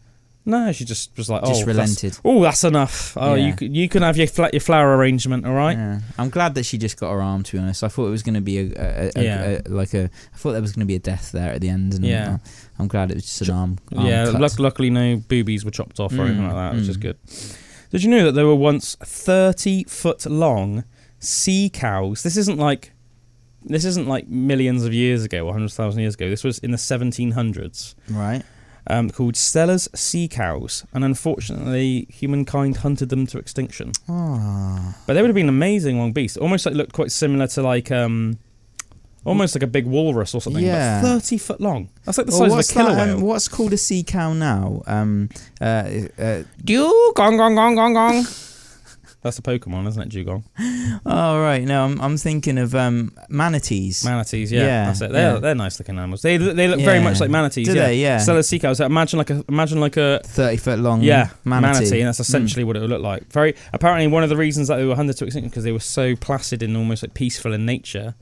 [SPEAKER 2] No, she just was like,
[SPEAKER 1] relented.
[SPEAKER 2] That's enough. Oh, you can have your flower arrangement, all right?
[SPEAKER 1] Yeah. I'm glad that she just got her arm, to be honest. I thought it was going to be I thought there was going to be a death there at the end, and I'm glad it was just an arm.
[SPEAKER 2] Luckily no boobies were chopped off or anything like that, which is good. Did you know that there were once 30-foot long sea cows? This isn't like millions of years ago or 100,000 years ago. This was in the 1700s.
[SPEAKER 1] Right.
[SPEAKER 2] Called Steller's sea cows, and unfortunately humankind hunted them to extinction. But they would have been an amazing long beast. Almost like looked quite similar to like Almost like a big walrus or something. Yeah. But 30 foot long. That's like the size of a killer whale.
[SPEAKER 1] What's called a sea cow now?
[SPEAKER 2] Gong, gong, gong, gong, gong. That's a Pokemon, isn't it, Dugong?
[SPEAKER 1] Oh, right. No, I'm thinking of manatees.
[SPEAKER 2] Manatees, yeah. That's it. They're nice looking animals. They look very much like manatees.
[SPEAKER 1] Do they? Yeah.
[SPEAKER 2] So sea cows. Imagine like a
[SPEAKER 1] 30-foot long
[SPEAKER 2] manatee, and that's essentially what it would look like. Apparently, one of the reasons that they were hunted to extinction because they were so placid and almost like peaceful in nature,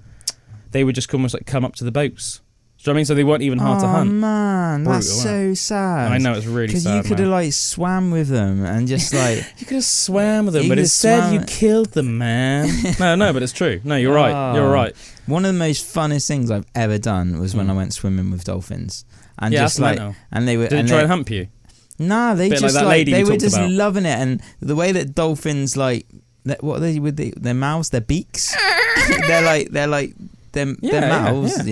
[SPEAKER 2] they would just almost like come up to the boats. Do you know what I mean? So they weren't even hard to hunt.
[SPEAKER 1] Oh man, that's so sad.
[SPEAKER 2] I know, it's really sad.
[SPEAKER 1] Because you could have like swam with them and just like
[SPEAKER 2] you could have swam with them, but instead you killed them, man. no, but it's true. No, you're right. You're right.
[SPEAKER 1] One of the most funnest things I've ever done was when I went swimming with dolphins, and just like, and they were.
[SPEAKER 2] Did they try and hump you?
[SPEAKER 1] Nah, they just like they were just loving it, and the way that dolphins like, what are they with their mouths, their beaks, they're like. Their mouths,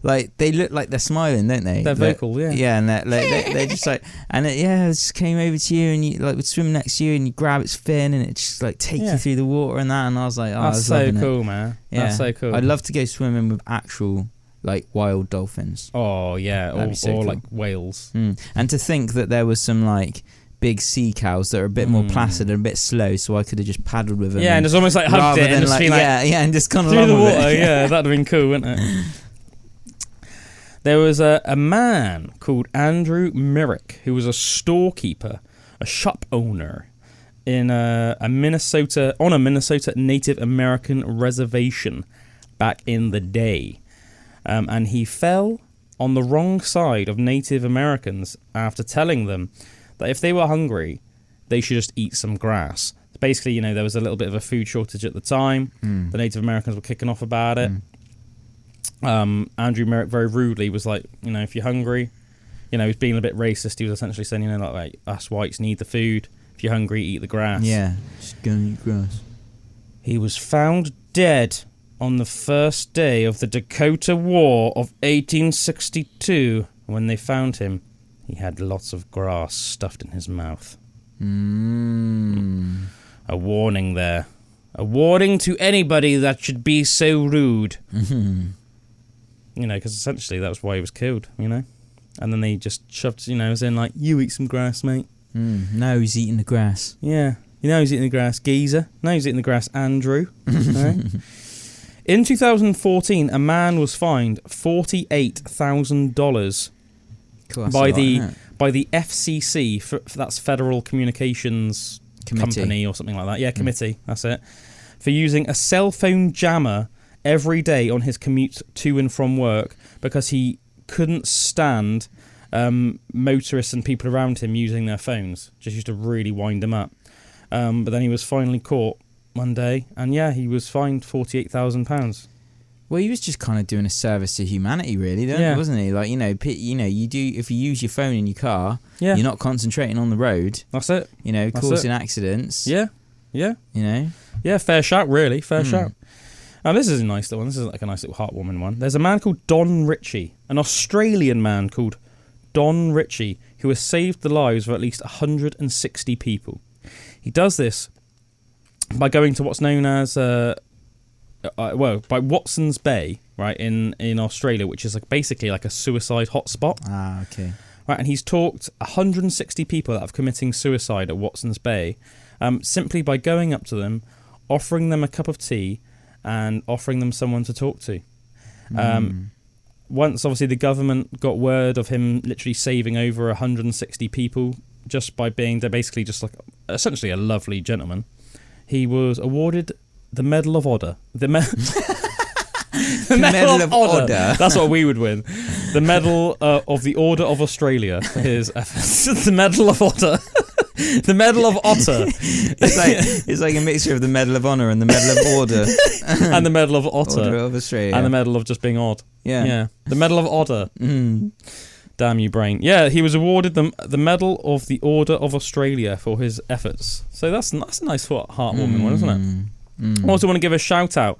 [SPEAKER 1] like they look like they're smiling, don't they?
[SPEAKER 2] They're vocal,
[SPEAKER 1] yeah, and they're just like, and it just came over to you, and you like would swim next to you, and you grab its fin, and it just like take you through the water and that, and I was like,
[SPEAKER 2] that's so cool, man. Yeah, that's so cool.
[SPEAKER 1] I'd love to go swimming with actual like wild dolphins.
[SPEAKER 2] Oh yeah, or cool. Like whales.
[SPEAKER 1] And to think that there was some like big sea cows that are a bit more placid and a bit slow, so I could have just paddled with them.
[SPEAKER 2] Yeah, and just almost like hugged it and just
[SPEAKER 1] like, and just kind of
[SPEAKER 2] through the water. Yeah, that'd have been cool, wouldn't it? There was a man called Andrew Myrick who was a storekeeper, a shop owner in a Minnesota Native American reservation back in the day, and he fell on the wrong side of Native Americans after telling them that if they were hungry, they should just eat some grass. Basically, there was a little bit of a food shortage at the time. The Native Americans were kicking off about it. Andrew Merrick very rudely was like, if you're hungry, he was being a bit racist. He was essentially saying, like us whites need the food. If you're hungry, eat the grass.
[SPEAKER 1] Yeah, just go and eat grass.
[SPEAKER 2] He was found dead on the first day of the Dakota War of 1862 when they found him. He had lots of grass stuffed in his mouth. A warning there. A warning to anybody that should be so rude. Because essentially that was why he was killed, And then they just shoved, as in like, you eat some grass, mate.
[SPEAKER 1] No, he's eating the grass.
[SPEAKER 2] Yeah. He's eating the grass, geezer. No, he's eating the grass, Andrew. Right? In 2014, a man was fined $48,000 by the FCC, that's Federal Communications Company or something like that. Yeah, committee, that's it. For using a cell phone jammer every day on his commute to and from work because he couldn't stand motorists and people around him using their phones. Just used to really wind him up. But then he was finally caught one day, and he was fined £48,000.
[SPEAKER 1] Well, he was just kind of doing a service to humanity, really, wasn't he? Like, you do, if you use your phone in your car, you're not concentrating on the road.
[SPEAKER 2] That's it.
[SPEAKER 1] Causing accidents.
[SPEAKER 2] Yeah. Yeah, fair shout, really, fair shout. This is a nice little one. This is like a nice little heartwarming one. There's a man called Don Ritchie, an Australian man called Don Ritchie, who has saved the lives of at least 160 people. He does this by going to what's known as by Watson's Bay, right, in Australia, which is basically like a suicide hotspot.
[SPEAKER 1] Ah, okay.
[SPEAKER 2] Right, and he's talked 160 people that are committing suicide at Watson's Bay, simply by going up to them, offering them a cup of tea, and offering them someone to talk to. Once, obviously, the government got word of him literally saving over 160 people just by being basically just like essentially a lovely gentleman, he was awarded the Medal of Honor. The Medal of Honor. That's what we would win. The Medal of the Order of Australia for his efforts. The Medal of Honor. The Medal of Otter.
[SPEAKER 1] It's like a mixture of the Medal of Honor and the Medal of Order.
[SPEAKER 2] And the Medal of Otter.
[SPEAKER 1] Order of Australia.
[SPEAKER 2] And the Medal of just being odd.
[SPEAKER 1] Yeah.
[SPEAKER 2] The Medal of Otter. Damn you, brain. Yeah, he was awarded the Medal of the Order of Australia for his efforts. So that's a nice heartwarming one, isn't it? I also want to give a shout out,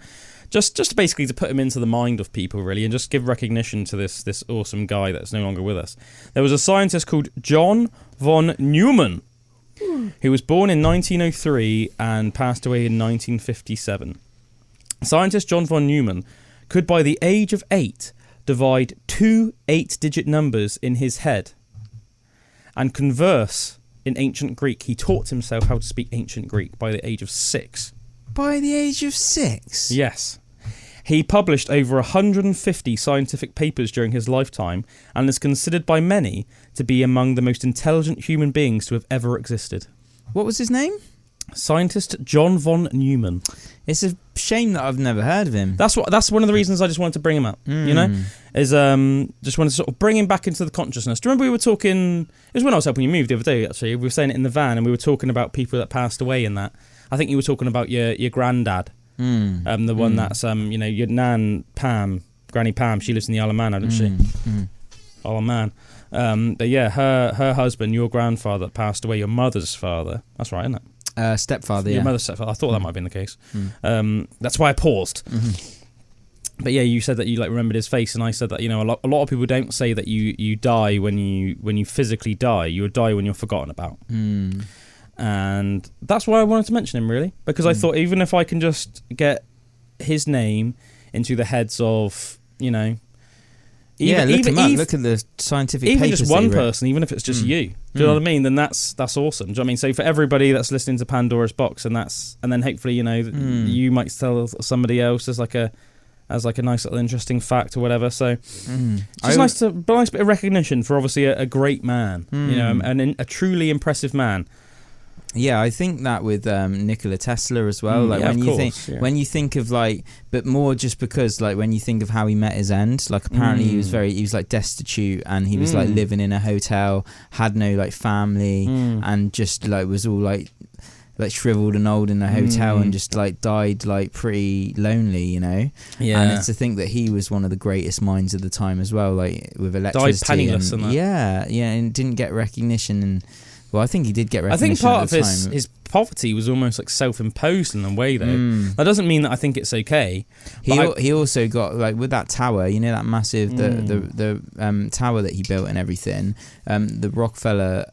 [SPEAKER 2] just basically to put him into the mind of people, really, and just give recognition to this awesome guy that's no longer with us. There was a scientist called John von Newman, who was born in 1903 and passed away in 1957. Scientist John von Neumann could by the age of 8 divide 2 8-digit numbers in his head and converse in ancient Greek. He taught himself how to speak ancient Greek by the age of 6.
[SPEAKER 1] By the age of 6?
[SPEAKER 2] Yes. He published over 150 scientific papers during his lifetime and is considered by many to be among the most intelligent human beings to have ever existed.
[SPEAKER 1] What was his name?
[SPEAKER 2] Scientist John von Newman.
[SPEAKER 1] It's a shame that I've never heard of him.
[SPEAKER 2] That's one of the reasons I just wanted to bring him up. You know, is just wanted to sort of bring him back into the consciousness. Do you remember we were talking? It was when I was helping you move the other day. Actually, we were saying it in the van, and we were talking about people that passed away in that. I think you were talking about your granddad, the one that's your nan Pam, Granny Pam. She lives in the Isle of Man, doesn't she? Isle of Man. But yeah, her husband, your grandfather, passed away. Your mother's father. That's right, isn't it?
[SPEAKER 1] Stepfather,
[SPEAKER 2] Your mother's stepfather. I thought that might have been the case. That's why I paused. But yeah, you said that you remembered his face, and I said that a lot of people don't say that you die when you physically die. You die when you're forgotten about. And that's why I wanted to mention him, really, because I thought even if I can just get his name into the heads of
[SPEAKER 1] look at the scientific papers.
[SPEAKER 2] Even just one person, even if it's just you. Do you know what I mean? Then that's awesome. Do you know what I mean? So for everybody that's listening to Pandora's Box, and then hopefully you might tell somebody else as like a nice little interesting fact or whatever. So it's just a nice bit of recognition for obviously a great man, and a truly impressive man.
[SPEAKER 1] Yeah, I think that with Nikola Tesla as well. When you think of but more just because when you think of how he met his end. Apparently he was like destitute, and he was living in a hotel, had no family, and just was all like shriveled and old in a hotel, and just died pretty lonely, Yeah. And it's to think that he was one of the greatest minds of the time as well, with electricity.
[SPEAKER 2] Died penniless and that.
[SPEAKER 1] Yeah, and didn't get recognition. And well, I think he did get recognition.
[SPEAKER 2] I think part of his poverty was almost self-imposed in a way, though. That doesn't mean that I think it's okay.
[SPEAKER 1] He also got with that tower, that massive the tower that he built and everything. The Rockefeller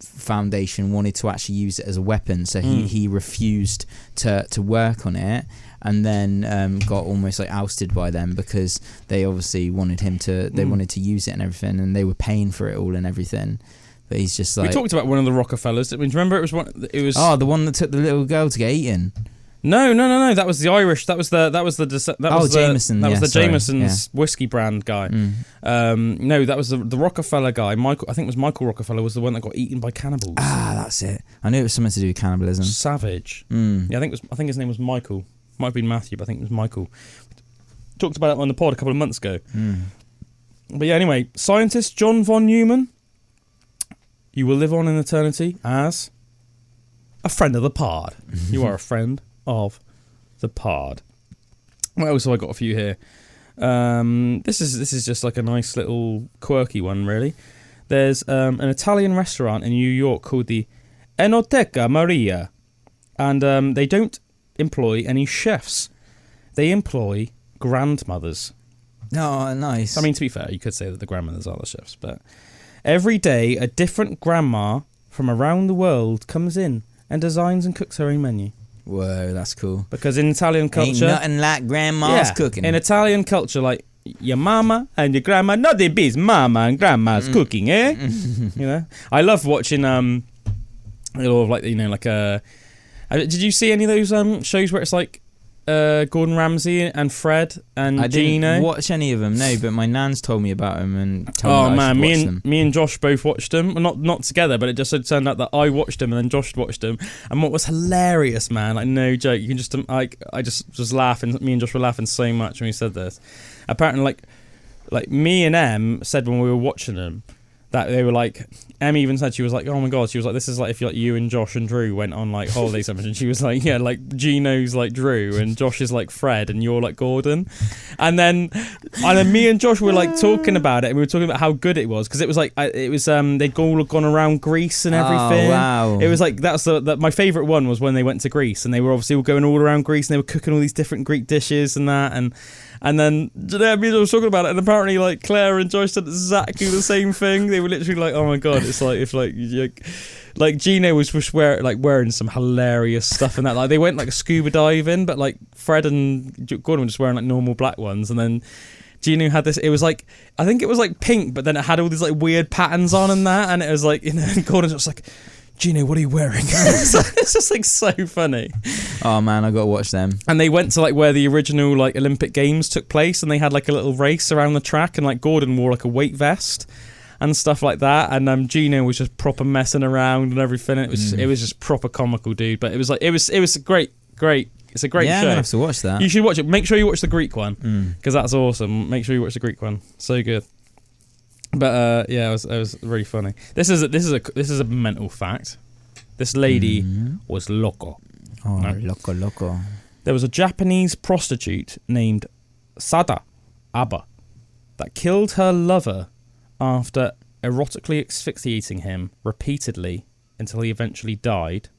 [SPEAKER 1] Foundation wanted to actually use it as a weapon, so he refused to work on it. And then got almost ousted by them because they obviously wanted him to. They wanted to use it and everything, and they were paying for it all and everything. But he's just
[SPEAKER 2] we talked about one of the Rockefellers. Do you remember it was one? It was
[SPEAKER 1] the one that took the little girl to get eaten.
[SPEAKER 2] No. That was the Irish. That was the
[SPEAKER 1] Jameson.
[SPEAKER 2] That was the Jameson's whiskey brand guy. No, that was the Rockefeller guy. Michael, I think it was Michael Rockefeller, was the one that got eaten by cannibals.
[SPEAKER 1] That's it. I knew it was something to do with cannibalism.
[SPEAKER 2] Savage. Yeah, I think his name was Michael. Might have been Matthew, but I think it was Michael. Talked about it on the pod a couple of months ago. But yeah, anyway, scientist John von Neumann. You will live on in eternity as a friend of the pod. You are a friend of the pod. What else have I got a few here? This is just a nice little quirky one, really. There's an Italian restaurant in New York called the Enoteca Maria, and they don't employ any chefs. They employ grandmothers.
[SPEAKER 1] Oh, nice.
[SPEAKER 2] I mean, to be fair, you could say that the grandmothers are the chefs, but every day a different grandma from around the world comes in and designs and cooks her own menu.
[SPEAKER 1] Whoa, that's cool.
[SPEAKER 2] Because in Italian culture,
[SPEAKER 1] ain't nothing like grandma's cooking.
[SPEAKER 2] In Italian culture, your mama and your grandma, not the biz, mama and grandma's cooking, eh? I love watching did you see any of those shows where it's Gordon Ramsay and Fred and Gino?
[SPEAKER 1] I didn't watch any of them, no, but my nan's told me about them and told me I should watch them.
[SPEAKER 2] Me and Josh both watched them. Well, not together, but it just turned out that I watched them and then Josh watched them. And what was hilarious, man, no joke, you can just I just was laughing. Me and Josh were laughing so much when we said this. Apparently, me and Em said when we were watching them that they were Em even said, she was oh my god, she was this is if you and Josh and Drew went on holiday something, and she was Gino's Drew and Josh is Fred and you're Gordon, and then me and Josh were talking about it, and we were talking about how good it was, because it was they'd all gone around Greece and everything.
[SPEAKER 1] Oh, wow.
[SPEAKER 2] It was that's my favourite one was when they went to Greece, and they were obviously all going all around Greece, and they were cooking all these different Greek dishes and that, and And then I was talking about it, and apparently like Claire and Joyce did exactly the same thing. They were literally like, "Oh my god!" It's like if like Gino was wearing some hilarious stuff and that. Like they went like scuba diving, but like Fred and Gordon were just wearing like normal black ones, and then Gino had this. It was like, I think it was like pink, but then it had all these like weird patterns on and that, and it was like, you know, and Gordon was like, Gino, what are you wearing? It's just like so funny.
[SPEAKER 1] Oh man, I gotta watch them.
[SPEAKER 2] And they went to like where the original like Olympic Games took place, and they had like a little race around the track, and like Gordon wore like a weight vest and stuff like that, and Gino was just proper messing around and everything. It was just proper comical, dude. But it was like it was a great. It's a great show.
[SPEAKER 1] Yeah, I have to watch that.
[SPEAKER 2] You should watch it. Make sure you watch the Greek one because that's awesome. Make sure you watch the Greek one. So good. But yeah, it was really funny. This is a mental fact. This lady was loco.
[SPEAKER 1] Oh, no? Loco.
[SPEAKER 2] There was a Japanese prostitute named Sada Aba that killed her lover after erotically asphyxiating him repeatedly until he eventually died.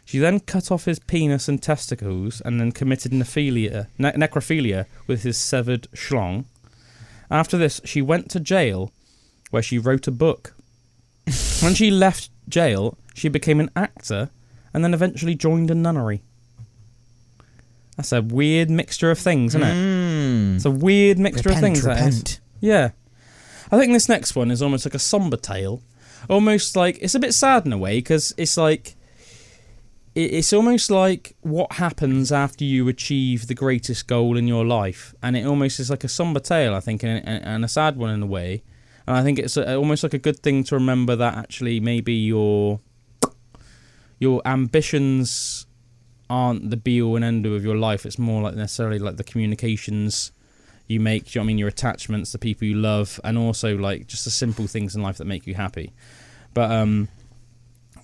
[SPEAKER 2] She then cut off his penis and testicles and then committed necrophilia with his severed schlong. After this, she went to jail where she wrote a book. When she left jail, she became an actor and then eventually joined a nunnery. That's a weird mixture of things, isn't it? It's a weird mixture of things, that is. Yeah. I think this next one is almost like a somber tale. Almost like, it's a bit sad in a way, because it's like, it's almost like what happens after you achieve the greatest goal in your life. And it almost is like a somber tale, I think, and a sad one in a way. And I think it's almost like a good thing to remember that actually maybe your ambitions aren't the be-all and end-all of your life. It's more like necessarily like the communications you make, do you know what I mean, your attachments, the people you love, and also like just the simple things in life that make you happy. But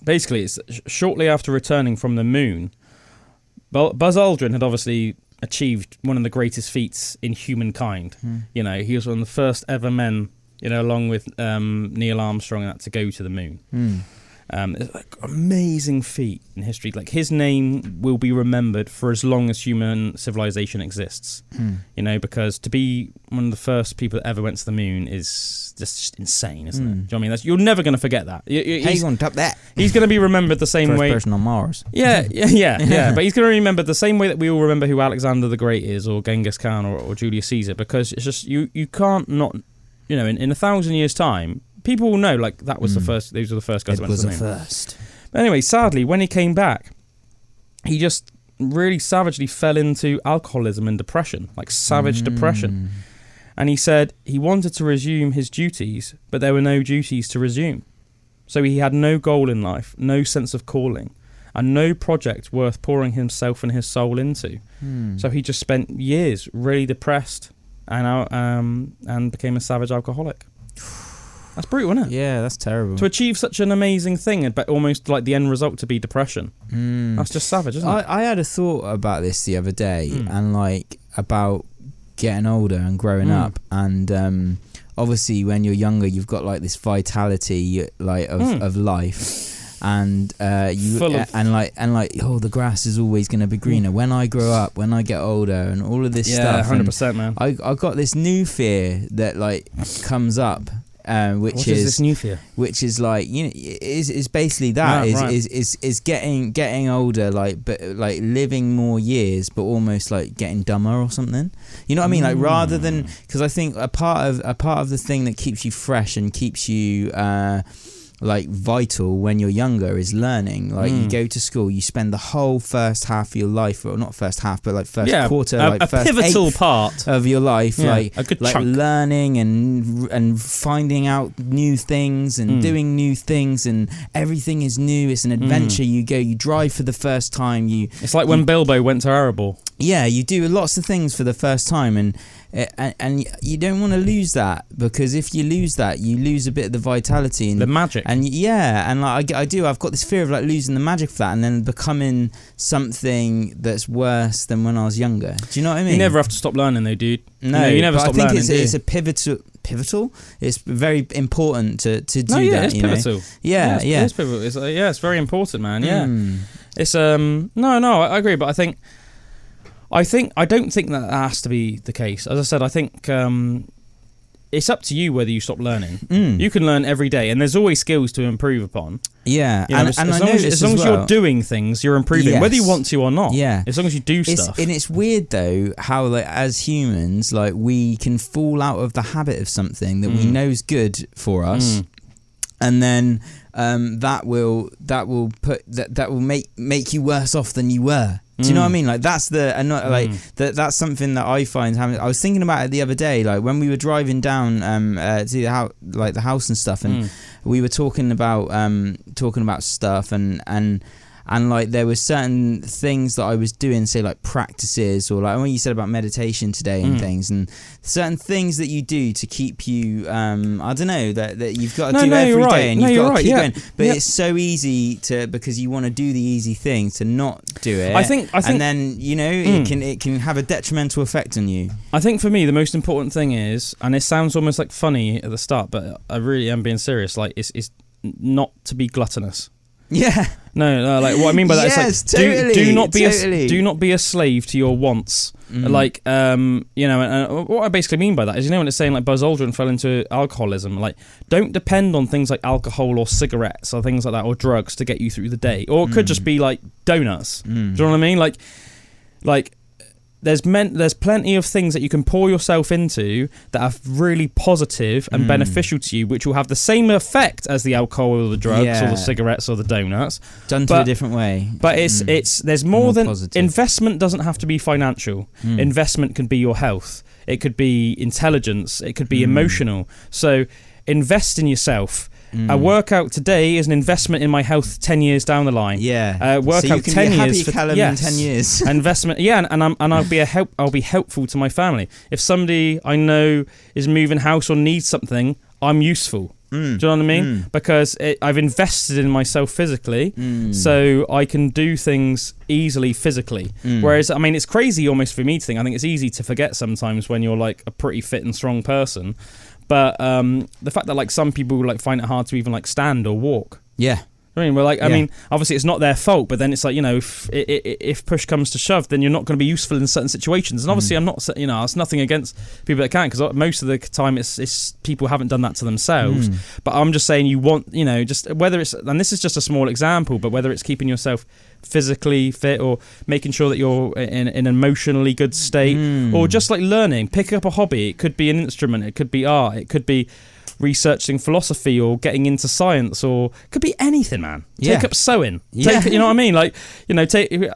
[SPEAKER 2] basically, it's shortly after returning from the moon, Buzz Aldrin had obviously achieved one of the greatest feats in humankind. You know, he was one of the first ever men, you know, along with Neil Armstrong and that, to go to the moon. It's like amazing feat in history. Like his name will be remembered for as long as human civilization exists. You know, because to be one of the first people that ever went to the moon is just insane, isn't it? Do you know what I mean? You're never going to forget that.
[SPEAKER 1] How you going to top that?
[SPEAKER 2] He's going to be remembered the same way.
[SPEAKER 1] First person on Mars.
[SPEAKER 2] Yeah. But he's going to be remembered the same way that we all remember who Alexander the Great is, or Genghis Khan, or Julius Caesar, because it's just you can't not, you know, in 1,000 years' time, people will know, like, that was the first, these were the first guys that went to the moon.
[SPEAKER 1] It was the first.
[SPEAKER 2] But anyway, sadly, when he came back, he just really savagely fell into alcoholism and depression, like savage depression. And he said he wanted to resume his duties, but there were no duties to resume. So he had no goal in life, no sense of calling, and no project worth pouring himself and his soul into. So he just spent years really depressed and became a savage alcoholic. That's brutal, isn't it?
[SPEAKER 1] Yeah, that's terrible.
[SPEAKER 2] To achieve such an amazing thing, but almost like the end result to be depression. That's just savage, isn't it?
[SPEAKER 1] I had a thought about this the other day, and like about getting older and growing up, and obviously when you're younger, you've got like this vitality like of life, and the grass is always going to be greener. When I grow up, when I get older, and all of this stuff.
[SPEAKER 2] Yeah, 100%, man.
[SPEAKER 1] I got this new fear that like comes up. Which is
[SPEAKER 2] this new fear?
[SPEAKER 1] Which is like, you know, is basically that is getting older, like, but like living more years, but almost like getting dumber or something. You know what I mean? Like rather than, because I think a part of the thing that keeps you fresh and keeps you like vital when you're younger is learning. Like you go to school, you spend the whole first half of your life, or not first half, but like first quarter, like
[SPEAKER 2] a
[SPEAKER 1] first
[SPEAKER 2] pivotal part
[SPEAKER 1] of your life, like
[SPEAKER 2] a good chunk.
[SPEAKER 1] Learning and finding out new things and doing new things, and everything is new. It's an adventure. You drive for the first time. It's
[SPEAKER 2] like when Bilbo went to Erebor.
[SPEAKER 1] Yeah, you do lots of things for the first time, and you don't want to lose that, because if you lose that, you lose a bit of the vitality and
[SPEAKER 2] the magic.
[SPEAKER 1] And like I've got this fear of like losing the magic for that, and then becoming something that's worse than when I was younger. Do you know what I mean?
[SPEAKER 2] You never have to stop learning, though, dude.
[SPEAKER 1] No,
[SPEAKER 2] you never stop learning.
[SPEAKER 1] I think it's a pivotal. It's very important to do that.
[SPEAKER 2] It's pivotal.
[SPEAKER 1] Yeah.
[SPEAKER 2] It's pivotal. It's very important, man. Yeah. It's I agree, but I think I don't think that has to be the case. As I said, I think it's up to you whether you stop learning. You can learn every day, and there's always skills to improve upon.
[SPEAKER 1] Yeah,
[SPEAKER 2] you know, as long as you're doing things, you're improving, whether you want to or not.
[SPEAKER 1] Yeah,
[SPEAKER 2] as long as you do stuff.
[SPEAKER 1] And it's weird though how, like, as humans, like, we can fall out of the habit of something that we know is good for us, and then that will make you worse off than you were. Do you know what I mean? Like, that's that's something that I find happening. I was thinking about it the other day, like when we were driving down to the house and stuff, and we were talking about stuff and like there were certain things that I was doing, say like practices, or like when you said about meditation today and things, and certain things that you do to keep you I don't know, that you've got to do every day, and you've got to keep going. But it's so easy to, because you want to do the easy thing, to not do it. I think and then, you know, it can have a detrimental effect on you.
[SPEAKER 2] I think for me the most important thing is, and it sounds almost like funny at the start, but I really am being serious, like is not to be gluttonous.
[SPEAKER 1] Yeah.
[SPEAKER 2] No, like what I mean by that is like
[SPEAKER 1] totally,
[SPEAKER 2] do not be a slave to your wants. Like you know, and what I basically mean by that is, you know, when it's saying like Buzz Aldrin fell into alcoholism, like don't depend on things like alcohol or cigarettes or things like that, or drugs to get you through the day. Or it could just be like donuts. Do you know what I mean? Like there's plenty of things that you can pour yourself into that are really positive and beneficial to you, which will have the same effect as the alcohol or the drugs or the cigarettes or the donuts,
[SPEAKER 1] done to a different way.
[SPEAKER 2] But there's more than positive. Investment doesn't have to be financial. Investment can be your health. It could be intelligence. It could be emotional. So invest in yourself. A workout today is an investment in my health 10 years down the line. Workout
[SPEAKER 1] so you can
[SPEAKER 2] 10
[SPEAKER 1] be
[SPEAKER 2] years
[SPEAKER 1] for Calum in 10 years.
[SPEAKER 2] Investment, and I'll be helpful to my family. If somebody I know is moving house or needs something, I'm useful. Do you know what I mean? Because I've invested in myself physically, so I can do things easily physically. Whereas, I mean, it's crazy almost for me to think. I think it's easy to forget sometimes when you're like a pretty fit and strong person. But the fact that like some people like find it hard to even like stand or walk.
[SPEAKER 1] Yeah.
[SPEAKER 2] I mean, I mean, obviously it's not their fault, but then it's like, you know, if push comes to shove, then you're not going to be useful in certain situations. And obviously I'm not, you know, it's nothing against people that can, because most of the time it's people haven't done that to themselves. But I'm just saying, you want, you know, just whether it's, and this is just a small example, but whether it's keeping yourself physically fit or making sure that you're in an emotionally good state, or just like learning, pick up a hobby. It could be an instrument, it could be art, it could be researching philosophy or getting into science, or it could be anything, man. Take up sewing. You know what I mean? Like, you know,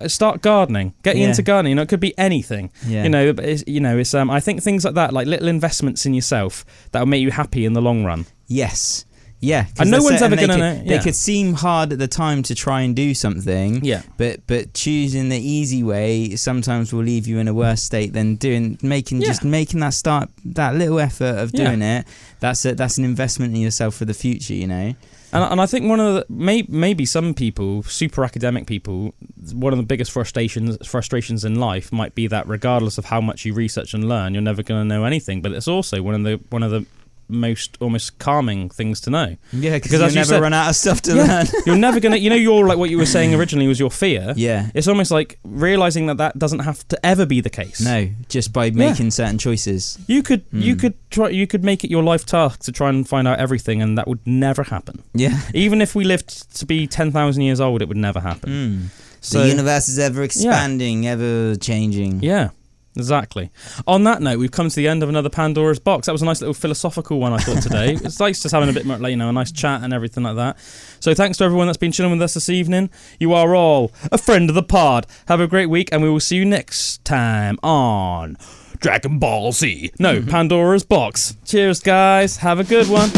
[SPEAKER 2] start gardening, getting into gardening. You know, it could be anything. You know, but it's I think things like that, like little investments in yourself that will make you happy in the long run.
[SPEAKER 1] Yes. Yeah,
[SPEAKER 2] and no one's ever gonna know.
[SPEAKER 1] They could seem hard at the time to try and do something. Yeah, but choosing the easy way sometimes will leave you in a worse state than making that little effort of doing it. That's an investment in yourself for the future. You know.
[SPEAKER 2] And I think one of the maybe some people, super academic people, one of the biggest frustrations in life might be that regardless of how much you research and learn, you're never going to know anything. But it's also one of the most almost calming things to know.
[SPEAKER 1] Yeah, because you'll never run out of stuff to learn.
[SPEAKER 2] You're never gonna, you know, you're like what you were saying originally was your fear.
[SPEAKER 1] Yeah,
[SPEAKER 2] it's almost like realizing that doesn't have to ever be the case.
[SPEAKER 1] No, just by making certain choices.
[SPEAKER 2] You could make it your life task to try and find out everything, and that would never happen.
[SPEAKER 1] Yeah,
[SPEAKER 2] even if we lived to be 10,000 years old, it would never happen.
[SPEAKER 1] So the universe is ever expanding, ever changing.
[SPEAKER 2] Yeah. Exactly. On that note, we've come to the end of another Pandora's Box. That was a nice little philosophical one, I thought, today. It's nice just having a bit more, you know, a nice chat and everything like that. So thanks to everyone that's been chilling with us this evening. You are all a friend of the pod. Have a great week, and we will see you next time on Dragon Ball Z. No, Pandora's Box. Cheers, guys. Have a good one.